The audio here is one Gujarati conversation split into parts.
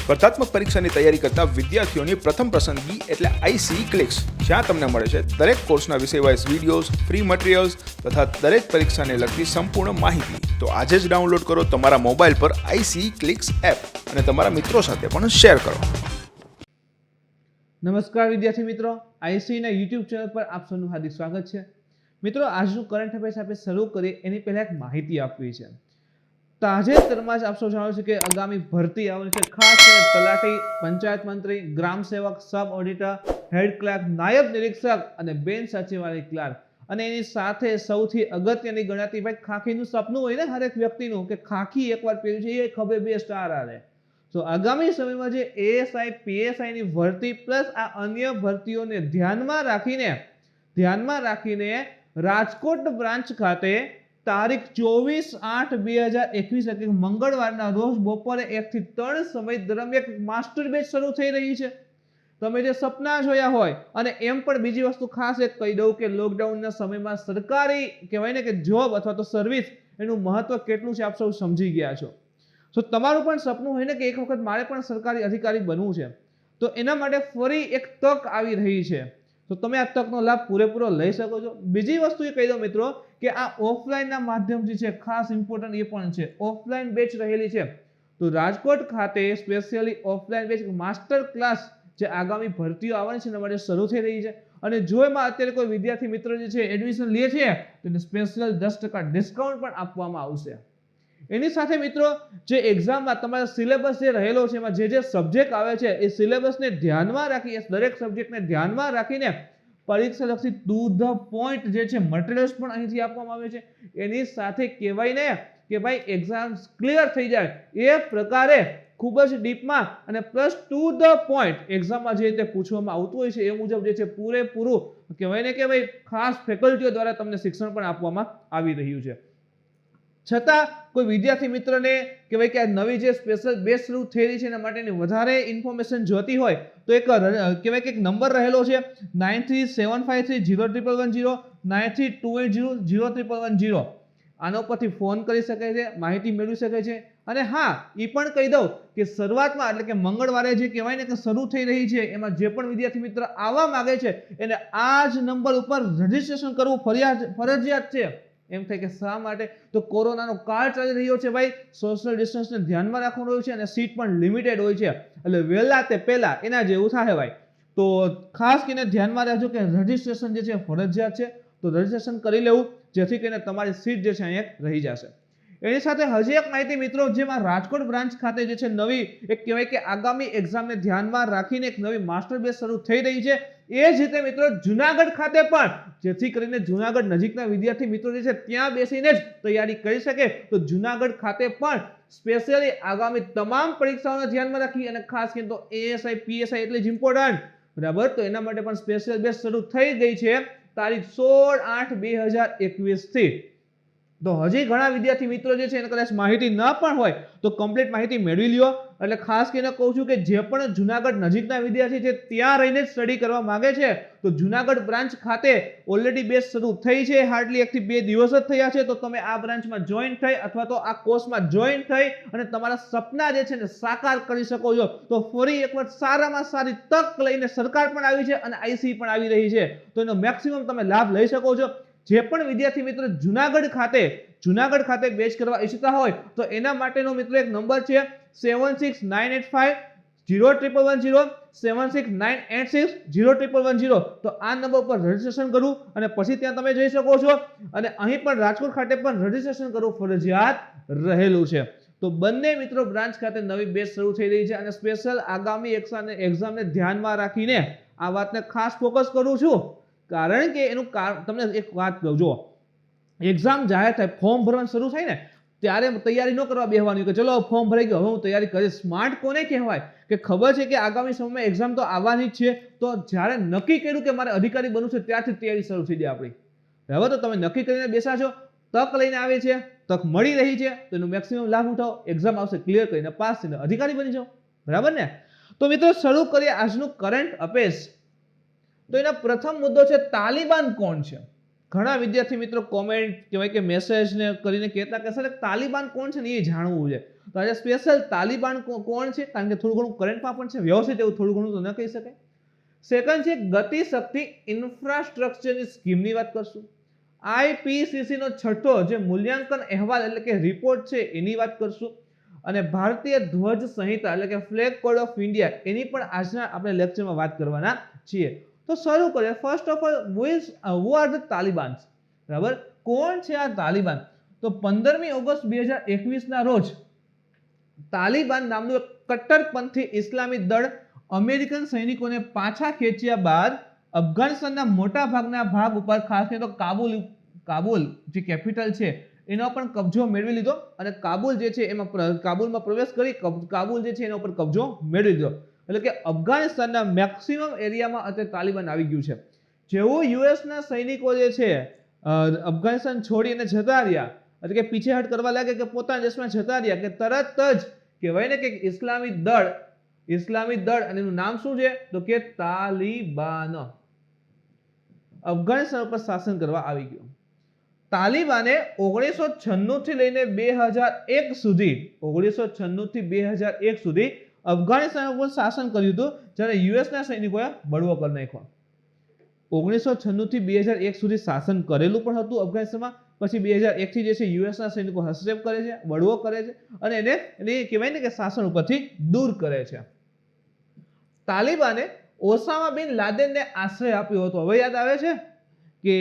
સ્પર્ધાત્મક પરીક્ષાની તૈયારી કરતા વિદ્યાર્થીઓની પ્રથમ પસંદગી એટલે આઈસી ક્લિક્સ, જ્યાં તમને મળે છે દરેક કોર્સના વિષયવાઇઝ વિડીયોઝ, ફ્રી મટીરિયલ્સ તથા દરેક પરીક્ષાને લગતી સંપૂર્ણ માહિતી. તો આજે જ ડાઉનલોડ કરો તમારા મોબાઈલ પર આઈસી ક્લિક્સ એપ અને તમારા મિત્રો સાથે પણ શેર કરો. નમસ્કાર વિદ્યાર્થી મિત્રો, આઈસીના યુટ્યુબ ચેનલ પર આપ સૌનું હાર્દિક સ્વાગત છે. મિત્રો, આજનું કરંટ અફેર્સ આપણે શરૂ કરીએ એની પહેલા એક માહિતી આપવી છે. તાજેતરમાં જ આપ સૌ જાણો છો કે આગામી ભરતી આવવાની છે. ખાસ કરીને તલાટી, પંચાયત મંત્રી, ગ્રામ સેવક, સબ ઓડિટર, હેડ ક્લાર્ક, નાયબ નિરીક્ષક અને બેન સચિવાલય ક્લાર્ક. અને એની સાથે સૌથી અગત્યની ગણાતી ભાઈ ખાખીનું સપનું હોય ને હરેક વ્યક્તિનું કે ખાખી એકવાર પહેર્યું છે એ ખભે 2 સ્ટાર આવે. તો આગામી સમયમાં જે એએસઆઈ, પીએસઆઈ ની ભરતી પ્લસ આ અન્ય ભરતીઓને ધ્યાનમાં રાખીને રાજકોટ બ્રાન્ચ ખાતે તારીખ 24/8/2021 એટલે મંગળવારના રોજ બપોરે 1 થી 3 સમય દરમિયાન માસ્ટર બેચ શરૂ થઈ રહી છે. તમે જે સપના જોયા હોય, અને એમ પણ બીજી વસ્તુ ખાસ એક કહી દઉં કે લોકડાઉનના સમયમાં સરકારી કહેવાય ને કે જોબ અથવા તો સર્વિસ એનું મહત્વ કેટલું છે આપ સૌ સમજી ગયા છો. તો તમારું પણ સપનું હોય ને કે એક વખત મારે પણ સરકારી અધિકારી બનવું છે, તો એના માટે ફરી એક તક આવી રહી છે. તો તમે આ તકનો લાભ પૂરેપૂરો લઈ શકો છો. બીજી વસ્તુ એ કહી દો મિત્રો કે આ ઓફલાઈનના માધ્યમથી છે, ખાસ ઇમ્પોર્ટન્ટ એ પણ છે, ઓફલાઈન બેચ રહેલી છે. તો રાજકોટ ખાતે specially offline batch master class જે આગામી ભરતીઓ આવવાની છે એના માટે શરૂ થઈ રહી છે. અને જો એમાં અત્યારે કોઈ વિદ્યાર્થી મિત્રો જે છે એડમિશન લે છે તો એને સ્પેશિયલ 10% ડિસ્કાઉન્ટ પણ આપવામાં આવશે. એની સાથે મિત્રો જે એક્ઝામમાં તમારો સિલેબસ જે રહેલો છે એમાં જે સબ્જેક્ટ આવે છે એ સિલેબસને ધ્યાનમાં રાખી, દરેક સબ્જેક્ટને ધ્યાનમાં રાખીને પરીક્ષાલક્ષી ટુ ધ પોઈન્ટ જે છે મટીરિયલ્સ પણ અહીંથી આપવામાં આવે છે. એની સાથે કહેવાય ને કે ભાઈ એક્ઝામ ક્લિયર થઈ જાય એ પ્રકારે ખૂબ જ ડીપમાં અને પ્લસ ટુ ધ પોઈન્ટ એક્ઝામમાં જે રીતે પૂછવામાં આવતું હોય છે એ મુજબ જે છે પૂરેપૂરું કહેવાય ને કે ભાઈ ખાસ ફેકલ્ટીઓ દ્વારા તમને શિક્ષણ પણ આપવામાં આવી રહ્યું છે. છતાં કોઈ વિદ્યાર્થી મિત્રને કહેવાય કે આ નવી જે સ્પેશિયલ બેચ શરૂ થઈ રહી છે એના માટેની વધારે ઇન્ફોર્મેશન જોતી હોય તો એક કહેવાય કે એક નંબર રહેલો છે 9375301110 9328001110. આનો પરથી ફોન કરી શકાય છે, માહિતી મેળવી શકાય છે. અને હા, એ પણ કહી દઉં કે શરૂઆતમાં એટલે કે મંગળવારે જે કહેવાય ને કે શરૂ થઈ રહી છે એમાં જે પણ વિદ્યાર્થી મિત્ર આવવા માંગે છે એને આ જ નંબર ઉપર રજીસ્ટ્રેશન કરવું ફરજિયાત છે. એમ થાય કે શા માટે? તો કોરોનાનો કાળ ચાલી રહ્યો છે ભાઈ, સોશિયલ ડિસ્ટન્સને ધ્યાનમાં રાખવાનું હોય છે અને સીટ પણ લિમિટેડ હોય છે, એટલે વહેલા તે પહેલા એના જેવું થાય ભાઈ. તો ખાસ કરીને ધ્યાનમાં રાખજો કે રજીસ્ટ્રેશન જે છે ફરજિયાત છે, તો રજીસ્ટ્રેશન કરી લેવું જેથી કરીને તમારી સીટ જે છે અહીંયા રહી જશે. એની સાથે હજી એક માહિતી મિત્રો, જેમાં રાજકોટ બ્રાન્ચ ખાતે જે છે નવી એક કહેવાય કે આગામી એક્ઝામને ધ્યાનમાં રાખીને એક નવી માસ્ટર બેચ શરૂ થઈ રહી છે. એ જ રીતે મિત્રો જુનાગઢ ખાતે પણ, જેથી કરીને જુનાગઢ નજીકના વિદ્યાર્થી મિત્રો જે છે ત્યાં બેસીને જ તૈયારી કરી શકે, તો જુનાગઢ ખાતે પણ સ્પેશિયલી આગામી તમામ પરીક્ષાઓને ધ્યાનમાં રાખી અને ખાસ કરીને તો એએસઆઈ, પીએસઆઈ એટલે જ ઇમ્પોર્ટન્ટ, બરાબર. તો એના માટે પણ સ્પેશિયલ બેચ શરૂ થઈ ગઈ છે તારીખ 16/8/2021 થી. તો હજી ઘણા વિદ્યાર્થી મિત્રો જે છે એને કદાચ માહિતી ન પણ હોય તો કમ્પ્લીટ માહિતી મેળવી લ્યો. એટલે ખાસ કરીને કહું છું કે જે પણ જુનાગઢ નજીકના વિદ્યાર્થી છે ત્યાં રહીને જ સ્ટડી કરવા માંગે છે તો જુનાગઢ બ્રાન્ચ ખાતે ઓલરેડી બેચ શરૂ થઈ છે, હાર્ડલી 1 થી 2 દિવસ જ થયા છે. તો તમે આ બ્રાન્ચમાં જોઈન થઈ અથવા તો આ કોર્સમાં જોઈન થઈ અને તમારા સપના જે છે ને સાકાર કરી શકો છો. તો ફરી એકવાર સારામાં સારી તક લઈને સરકાર પણ આવી છે અને આઈસી પણ આવી રહી છે, તો એનો મેક્સિમમ તમે લાભ લઈ શકો છો. જે પણ વિદ્યાર્થી મિત્રો જુનાગઢ ખાતે બેચ કરવા ઈચ્છતા હોય તો એના માટેનો મિત્રો એક નંબર છે 7698501110 7698601110. તો આ નંબર પર રજીસ્ટ્રેશન કરવું અને પછી ત્યાં તમે જઈ શકો છો. અને અહીં પણ રાજકોટ ખાતે પણ રજીસ્ટ્રેશન કરવું ફરજિયાત રહેલું છે. તો બંને મિત્રો બ્રાન્ચ ખાતે નવી બેચ શરૂ થઈ રહી છે અને સ્પેશિયલ આગામી એક્ઝામને ધ્યાનમાં રાખીને આ વાતને ખાસ ફોકસ કરું છું, કારણ કે એનું તમને એક વાત કહું, જો એક્ઝામ જાહેર થાય, ફોર્મ ભરવાનું શરૂ થાય ને ત્યારે તૈયારી ન કરવા બેસવાની કે ચલો ફોર્મ ભરાઈ ગયો હવે હું તૈયારી કરીશ. સ્માર્ટ કોને કહેવાય કે ખબર છે કે આગામી સમયમાં એક્ઝામ તો આવવાની જ છે, તો જ્યારે નક્કી કર્યું કે મારે અધિકારી બનવું છે ત્યારથી તૈયારી શરૂ થઈ જાય આપણી. બરાબર. તો તમે નક્કી કરીને બેસા છો, તક લઈને આવે છે, તક મળી રહી છે, તો એનો મેક્સિમમ લાભ ઉઠાવો. એક્ઝામ આવશે, ક્લિયર કરીને પાસ થઈને અધિકારી બની જાઓ, બરાબર ને. તો મિત્રો શરૂ કરીએ આજનું કરંટ અફેર્સ. તો એના પ્રથમ મુદ્દો છે તાલિબાન કોણ છે. ઘણા વિદ્યાર્થી મિત્રો કોમેન્ટ કહેવાય કે મેસેજ ને કરીને કહેતા કે સર તાલિબાન કોણ છે ને એ જાણવું છે. તો આજે સ્પેશિયલ તાલિબાન કોણ છે, કારણ કે થોડું ઘણું કરંટમાં પણ છે, વ્યવસ્થિત એવું થોડું ઘણું તો ન કહી શકાય. સેકન્ડ છે ગતિ શક્તિ ઇન્ફ્રાસ્ટ્રક્ચરની સ્કીમની વાત કરશું. આઈપીસીસી નો છઠ્ઠો જે મૂલ્યાંકન અહેવાલ એટલે કે રિપોર્ટ છે એની વાત કરશું. અને ભારતીય ધ્વજ સંહિતા એટલે કે ફ્લેગ કોડ ઓફ ઇન્ડિયા એની પણ આજના આપણે લેક્ચરમાં વાત કરવાના છીએ. તો શરૂ કરીએ. First of all who are the Taliban, બરાબર, કોણ છે આ તાલિબાન? તો 15મી ઓગસ્ટ 2021 ના રોજ તાલિબાન નામનું એક કટ્ટરપંથી ઇસ્લામી દળ અમેરિકન સૈનિકોને પાછા ખેંચ્યા બાદ અફઘાનિસ્તાનના મોટા ભાગના ભાગ ઉપર, ખાસ કરીને તો કાબુલ જે કેપિટલ છે એનો પણ કબજો મેળવી લીધો અને કાબુલ જે છે એમાં કાબુલમાં પ્રવેશ કરી કાબુલ જે છે એના ઉપર કબજો મેળવી લીધો. એટલે કે અફઘાનિસ્તાનના મેક્સિમમ એરિયામાં અત્યારે તાલિબાન આવી ગયું છે. જેવું યુએસના સૈનિકો જે છે અફઘાનિસ્તાન છોડીને જતા રહ્યા, એટલે કે પીછેહટ કરવા લાગે કે પોતાના દેશમાં જતા રહ્યા, કે તરત જ કહેવાય ને કે ઇસ્લામી દળ અને એનું નામ શું છે તો કે તાલિબાન અફઘાનિસ્તાન ઉપર શાસન કરવા આવી ગયું. તાલિબાને 1996 થી લઈને 2001 સુધી અફઘાનિસ્તાન ઉપર શાસન કર્યું હતું, જ્યારે યુએસના સૈનિકોએ બળવો કરી નાખ્યો. 1996 થી 2001 સુધી શાસન કરેલું પણ હતું અફઘાનિસ્તાનમાં. પછી 2001 થી જે છે યુએસના સૈનિકો હસ્તક્ષેપ કરે છે, બળવો કરે છે અને એને કહેવાય ને કે શાસન ઉપરથી દૂર કરે છે. તાલિબાને ઓસામા બિન લાદેનને આશ્રય આપ્યો હતો. હવે યાદ આવે છે કે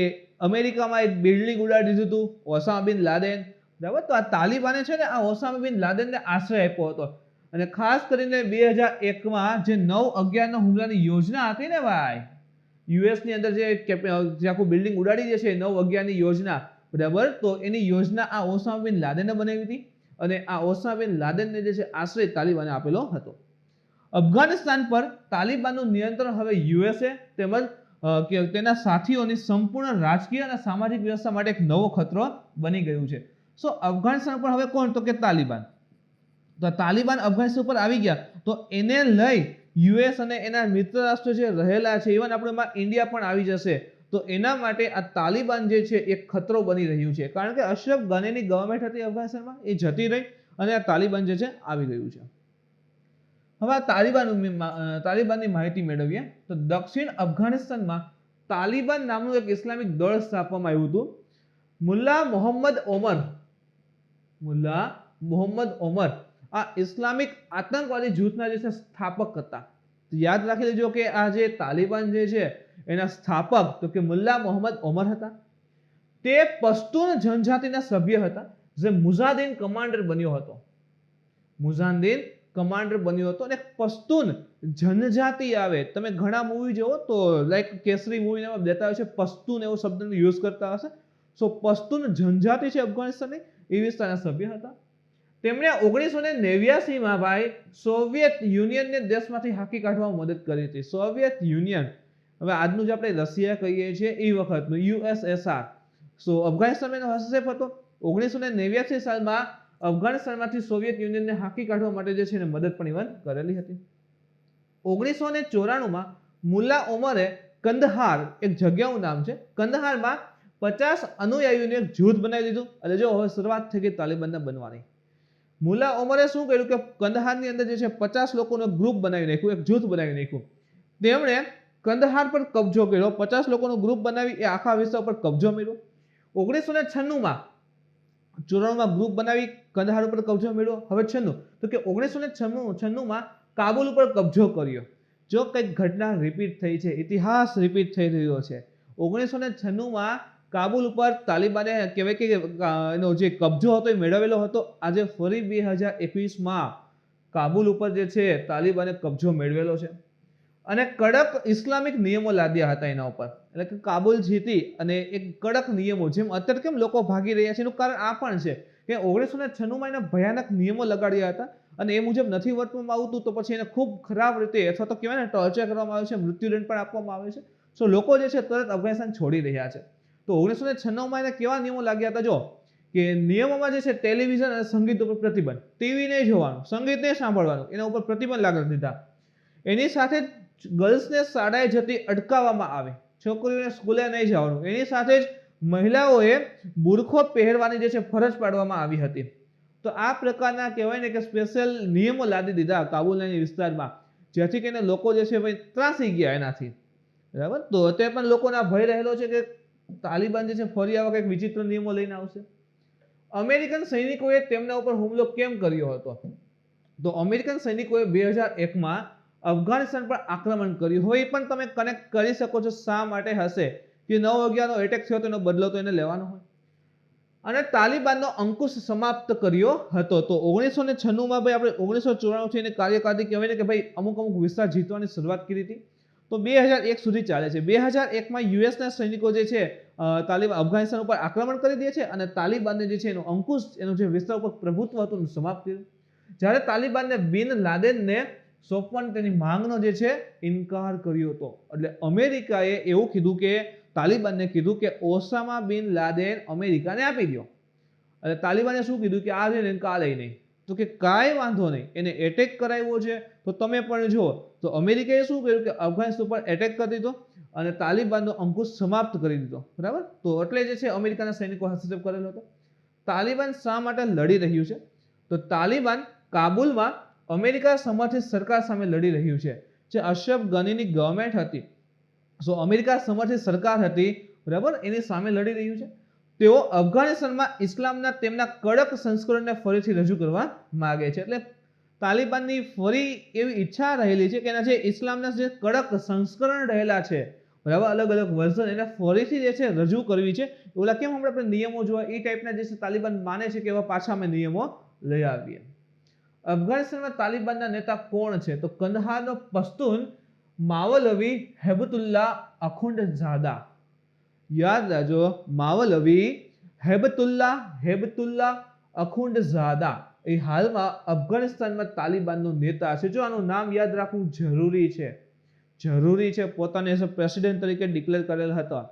અમેરિકામાં એક બિલ્ડિંગ ઉડાડી દીધું હતું ઓસામા બિન લાદેન, બરાબર. તો આ તાલિબાને છે ને આ ઓસામા બિન લાદેનને આશ્રય આપ્યો હતો. અને ખાસ કરીને 2001માં જે 9/11 હુમલાની યોજના હતી ને ભાઈ, યુએસની અંદર જે આખું બિલ્ડિંગ ઉડાડી દે છે 9/11ની યોજના, બરાબર, તો એની યોજના આ ઓસામા બિન લાદેને બનાવી હતી અને આ ઓસામા બિન લાદેનને જે છે આશ્રય તાલિબાને આપેલો હતો. અફઘાનિસ્તાન પર તાલિબાનનું નિયંત્રણ હવે યુએસએ તેમજ તેના સાથીઓની સંપૂર્ણ રાજકીય અને સામાજિક વ્યવસ્થા માટે એક નવો ખતરો બની ગયું છે. સો અફઘાનિસ્તાન પર હવે કોણ? તો કે તાલિબાન. તો તાલિબાન અફઘાનિસ્તાન ઉપર આવી ગયા તો એને લઈ યુએસ અને એના મિત્ર રાષ્ટ્રો જે રહેલા છે, ઇવન આપણે ઇન્ડિયા પણ આવી જશે. તો એના માટે આ તાલિબાન જે છે એક ખતરો બની રહ્યું છે, કારણ કે અશરફ ગનીની ગવર્મેન્ટ હતી અફઘાનિસ્તાનમાં, એ જતી રહી અને આ તાલિબાન જે છે આવી ગયું છે. હવે તાલિબાનની માહિતી મેળવીએ તો દક્ષિણ અફઘાનિસ્તાનમાં તાલિબાન નામનું એક ઇસ્લામિક દળ સ્થાપવામાં આવ્યું હતું. મુલ્લા મોહમ્મદ ઓમર આ ઇસ્લામિક આતંકવાદી જૂથના જે છે સ્થાપક હતા. યાદ રાખી લેજો કે આ જે તાલિબાન જે છે એના સ્થાપક તો કે મુલ્લા મોહમ્મદ ઓમર હતા. તે પશ્તુન જનજાતિના સભ્ય હતા જે મુજાહિદીન કમાન્ડર બન્યો હતો. અને પશ્તુન જનજાતિ આવે, તમે ઘણા મૂવી જોવો તો લાઈક કેસરી મૂવીમાં બતાવે છે પશ્તુન એવો શબ્દનો યુઝ કરતા હશે. સો પશ્તુન જનજાતિ છે અફઘાનિસ્તાનની, એ વિસ્તારના સભ્ય હતા. તેમણે 1989માં ભાઈ સોવિયત યુનિયનને દેશમાંથી હાંકી કાઢવામાં મદદ કરી હતી. સોવિયત યુનિયન, હવે આજનું જે આપણે રશિયા કહીએ છીએ એ વખતનું યુએસએસઆર. સો અફઘાનિસ્તાનનો હસ્તક્ષેપ હતો. 1989 સાલમાં અફઘાનિસ્તાનમાંથી સોવિયત યુનિયનને હાંકી કાઢવા માટે જે છે એને મદદ પણ ઇવન કરેલી હતી. 1994માં મુલ્લા ઓમરે કંદહાર, એક જગ્યાનું નામ છે, કંદહારમાં 50 અનુયાયીઓનું એક જૂથ બનાવી દીધું. અને જો હવે શરૂઆત થઈ ગઈ તાલિબાનના બનવાની. મુલ્લા ઓમરે શું કર્યું કે કંદહારની અંદર જે છે 50 લોકોનો ગ્રુપ બનાવી નાખ્યું, એક જૂથ બનાવી નાખ્યું. તેમણે કંદહાર પર કબજો કર્યો, 50 લોકોનો ગ્રુપ બનાવી એ આખા વિસ્તાર પર કબજો મેળવ્યો. 1996માં ગ્રુપ બનાવી કંદહાર ઉપર કબજો મેળવ્યો. હવે 96 તો કે 1996માં કાબુલ ઉપર કબજો કર્યો. જો કંઈક ઘટના રિપીટ થઈ છે, ઇતિહાસ રિપીટ થઈ રહ્યો છે. 1996માં કાબુલ ઉપર તાલિબાને કહેવાય કે એનો જે કબજો હતો એ મેળવેલો હતો. આજે ફરી 2021માં કાબુલ ઉપર જે છે તાલિબાને કબજો મેળવેલો છે અને કડક ઇસ્લામિક નિયમો લાદ્યા હતા એના ઉપર. એટલે કે કાબુલ જીતી અને એક કડક નિયમો, જેમ અત્યારે કેમ લોકો ભાગી રહ્યા છે એનું કારણ આ પણ છે કે 1996માં એના ભયાનક નિયમો લગાડ્યા હતા અને એ મુજબ નથી વર્તવામાં આવતું તો પછી એને ખૂબ ખરાબ રીતે અથવા તો કહેવાય ને ટોર્ચર કરવામાં આવે છે, મૃત્યુદંડ પણ આપવામાં આવે છે. સો લોકો જે છે તરત અફઘાનિસ્તાન છોડી રહ્યા છે. તો 1996માં એને કેવા નિયમો લાગ્યા હતા જો કે નિયમોમાં જે છે ટેલિવિઝન અને સંગીત ઉપર પ્રતિબંધ, ટીવી નહીં જોવાનું, સંગીત નહીં સાંભળવાનું, એના ઉપર પ્રતિબંધ લાગી દીધા. એની સાથે જ ગર્લ્સને શાળાએ જતી અટકાવવામાં આવે, છોકરીઓને સ્કૂલે નહીં જવાનું. એની સાથે જ મહિલાઓએ બુરખો પહેરવાની જે છે ફરજ પાડવામાં આવી હતી. તો આ પ્રકારના કહેવાય ને કે સ્પેશિયલ નિયમો લાદી દીધા કાબુલના વિસ્તારમાં, જેથી કરીને લોકો જે છે ભાઈ ત્રાસી ગયા એનાથી. બરાબર, તો અત્યારે પણ લોકોના ભય રહેલો છે કે તાલિબાન જે છે ફરી આવા કંઈક વિચિત્ર નિયમો લઈને આવશે. અમેરિકન સૈનિકોએ તેમના ઉપર હુમલો કેમ કર્યો હતો? તો અમેરિકન સૈનિકોએ 2001માં અફઘાનિસ્તાન પર આક્રમણ કર્યું. હવે એ પણ તમે કનેક્ટ કરી શકો છો શા માટે હશે કે 9/11નો એટેક થયો તેનો બદલો તો એને લેવાનો હોય. અને તાલિબાનનો અંકુશ સમાપ્ત કર્યો હતો. તો 1996માં ભાઈ આપણે 1994 એને કાર્યકારી કહેવાય ને કે ભાઈ અમુક વિસ્તાર જીતવાની શરૂઆત કરી હતી. તો 2001 સુધી ચાલે છે. 2001માં યુએસના સૈનિકો જે છે તાલિબાન અફઘાનિસ્તાન ઉપર આક્રમણ કરી દે છે અને તાલિબાનને જે છે એનો અંકુશ એનો જે વિસ્તાર ઉપર પ્રભુત્વ હતું સમાપ્ત કર્યું. જ્યારે તાલિબાનને બિન લાદેનને સોંપવાની તેની માંગનો જે છે ઇનકાર કર્યો હતો. એટલે અમેરિકાએ એવું કીધું કે તાલિબાનને કીધું કે ઓસામા બિન લાદેન અમેરિકાને આપી દો. એટલે તાલિબાને શું કીધું કે આ છે કાલે નહીં. તો કે કાંઈ વાંધો નહીં, એને એટેક કરાવ્યો છે તો તમે પણ જુઓ. તો અમેરિકાએ શું કર્યું કે અફઘાનિસ્તાન પર એટેક કરી દીધો અને તાલિબાનનો અંકુશ સમાપ્ત કરી દીધો. બરાબર, તો એટલે જે છે અમેરિકાના સૈનિકો હસ્તક્ષેપ કરેલો હતો. તાલિબાન શા માટે લડી રહ્યું છે? તો તાલિબાન કાબુલમાં અમેરિકા સમર્થિત સરકાર સામે લડી રહ્યું છે. જે અશરફ ગનીની ગવર્મેન્ટ હતી, સો અમેરિકા સમર્થિત સરકાર હતી, બરાબર, એની સામે લડી રહ્યું છે. તેઓ અફઘાનિસ્તાનમાં ઇસ્લામના તેમના કડક સંસ્કરણને ફરીથી રજૂ કરવા માંગે છે. એટલે તાલિબાનની ફરી એવી ઈચ્છા રહેલી છે કે એના જે ઇસ્લામના જે કડક સંસ્કરણ રહેલા છે, બરાબર, અલગ અલગ વર્ઝન એને ફરીથી જે છે રજૂ કરવી છે. ઓલા કેમ આપણે નિયમો જોવા એ ટાઈપના જે છે તાલિબાન માને છે કે એવા પાછા અમે નિયમો લઈ આવીએ. અફઘાનિસ્તાનમાં તાલિબાનના નેતા કોણ છે? તો કંદહારનો પશ્તુન માવલવી હેબતુલ્લા અખુંડઝાદા. યાદ રાખજો, માવલવી હેબતુલ્લા અખુંડઝાદા એ હાલમાં અફઘાનિસ્તાનમાં તાલિબાનનો નેતા છે. જો આનું નામ યાદ રાખવું જરૂરી છે. પોતાને એઝ અ પ્રેસિડેન્ટ તરીકે ડિક્લેર કરેલ હતા.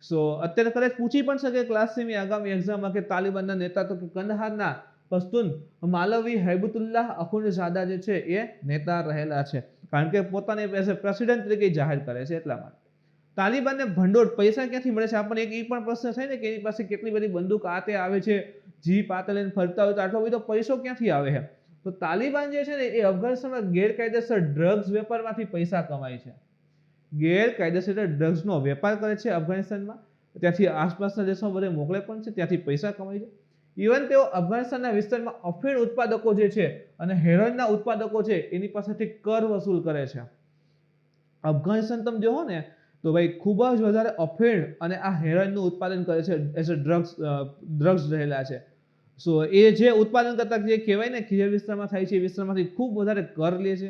સો અત્યારે કદાચ પૂછી પણ શકે ક્લાસની આગામી એક્ઝામમાં કે તાલિબાનના નેતા તો કે કંદહારના પશ્તુન માલવી હેબતુલ્લાહ અખુંડઝાદા જે છે એ નેતા રહેલા છે, કારણ કે પોતાને એઝ અ પ્રેસિડેન્ટ તરીકે જાહેર કરે છે એટલા માટે. તાલિબાનને ભંડોળ પૈસા ક્યાંથી મળે છે? આપણને એક એ પણ પ્રશ્ન થાય ને કે એની પાસે કેટલી બધી બંદૂક આતે આવે છે, જીપ આતે લઈને ફરતા હોય તો આટલો બધો પૈસો ક્યાંથી આવે છે? તો તાલિબાન જે છે ને એ અફઘાનિસ્તાનમાં ગેરકાયદેસર ડ્રગ્સ વેપારમાંથી પૈસા કમાય છે. ગેરકાયદેસર ડ્રગ્સનો વેપાર કરે છે અફઘાનિસ્તાનમાં, ત્યાંથી આસપાસના દેશોમાં બધે મોકલે પણ છે, ત્યાંથી પૈસા કમાય છે. ઇવન તેઓ અફઘાનિસ્તાનના વિસ્તારમાં અફીણ ઉત્પાદકો જે છે અને હેરોઇનના ઉત્પાદકો છે એની પાસેથી કર વસૂલ કરે છે. અફઘાનિસ્તાન તમે જોવો ને તો ભાઈ ખૂબ જ વધારે અફીણ અને આ હેરોઇનનું ઉત્પાદન કરે છે, એઝ અ ડ્રગ્સ રહેલા છે. સો એ જે ઉત્પાદન કરતા જે કહેવાય ને જે વિસ્તારમાં થાય છે એ વિસ્તારમાંથી ખૂબ વધારે કર લે છે.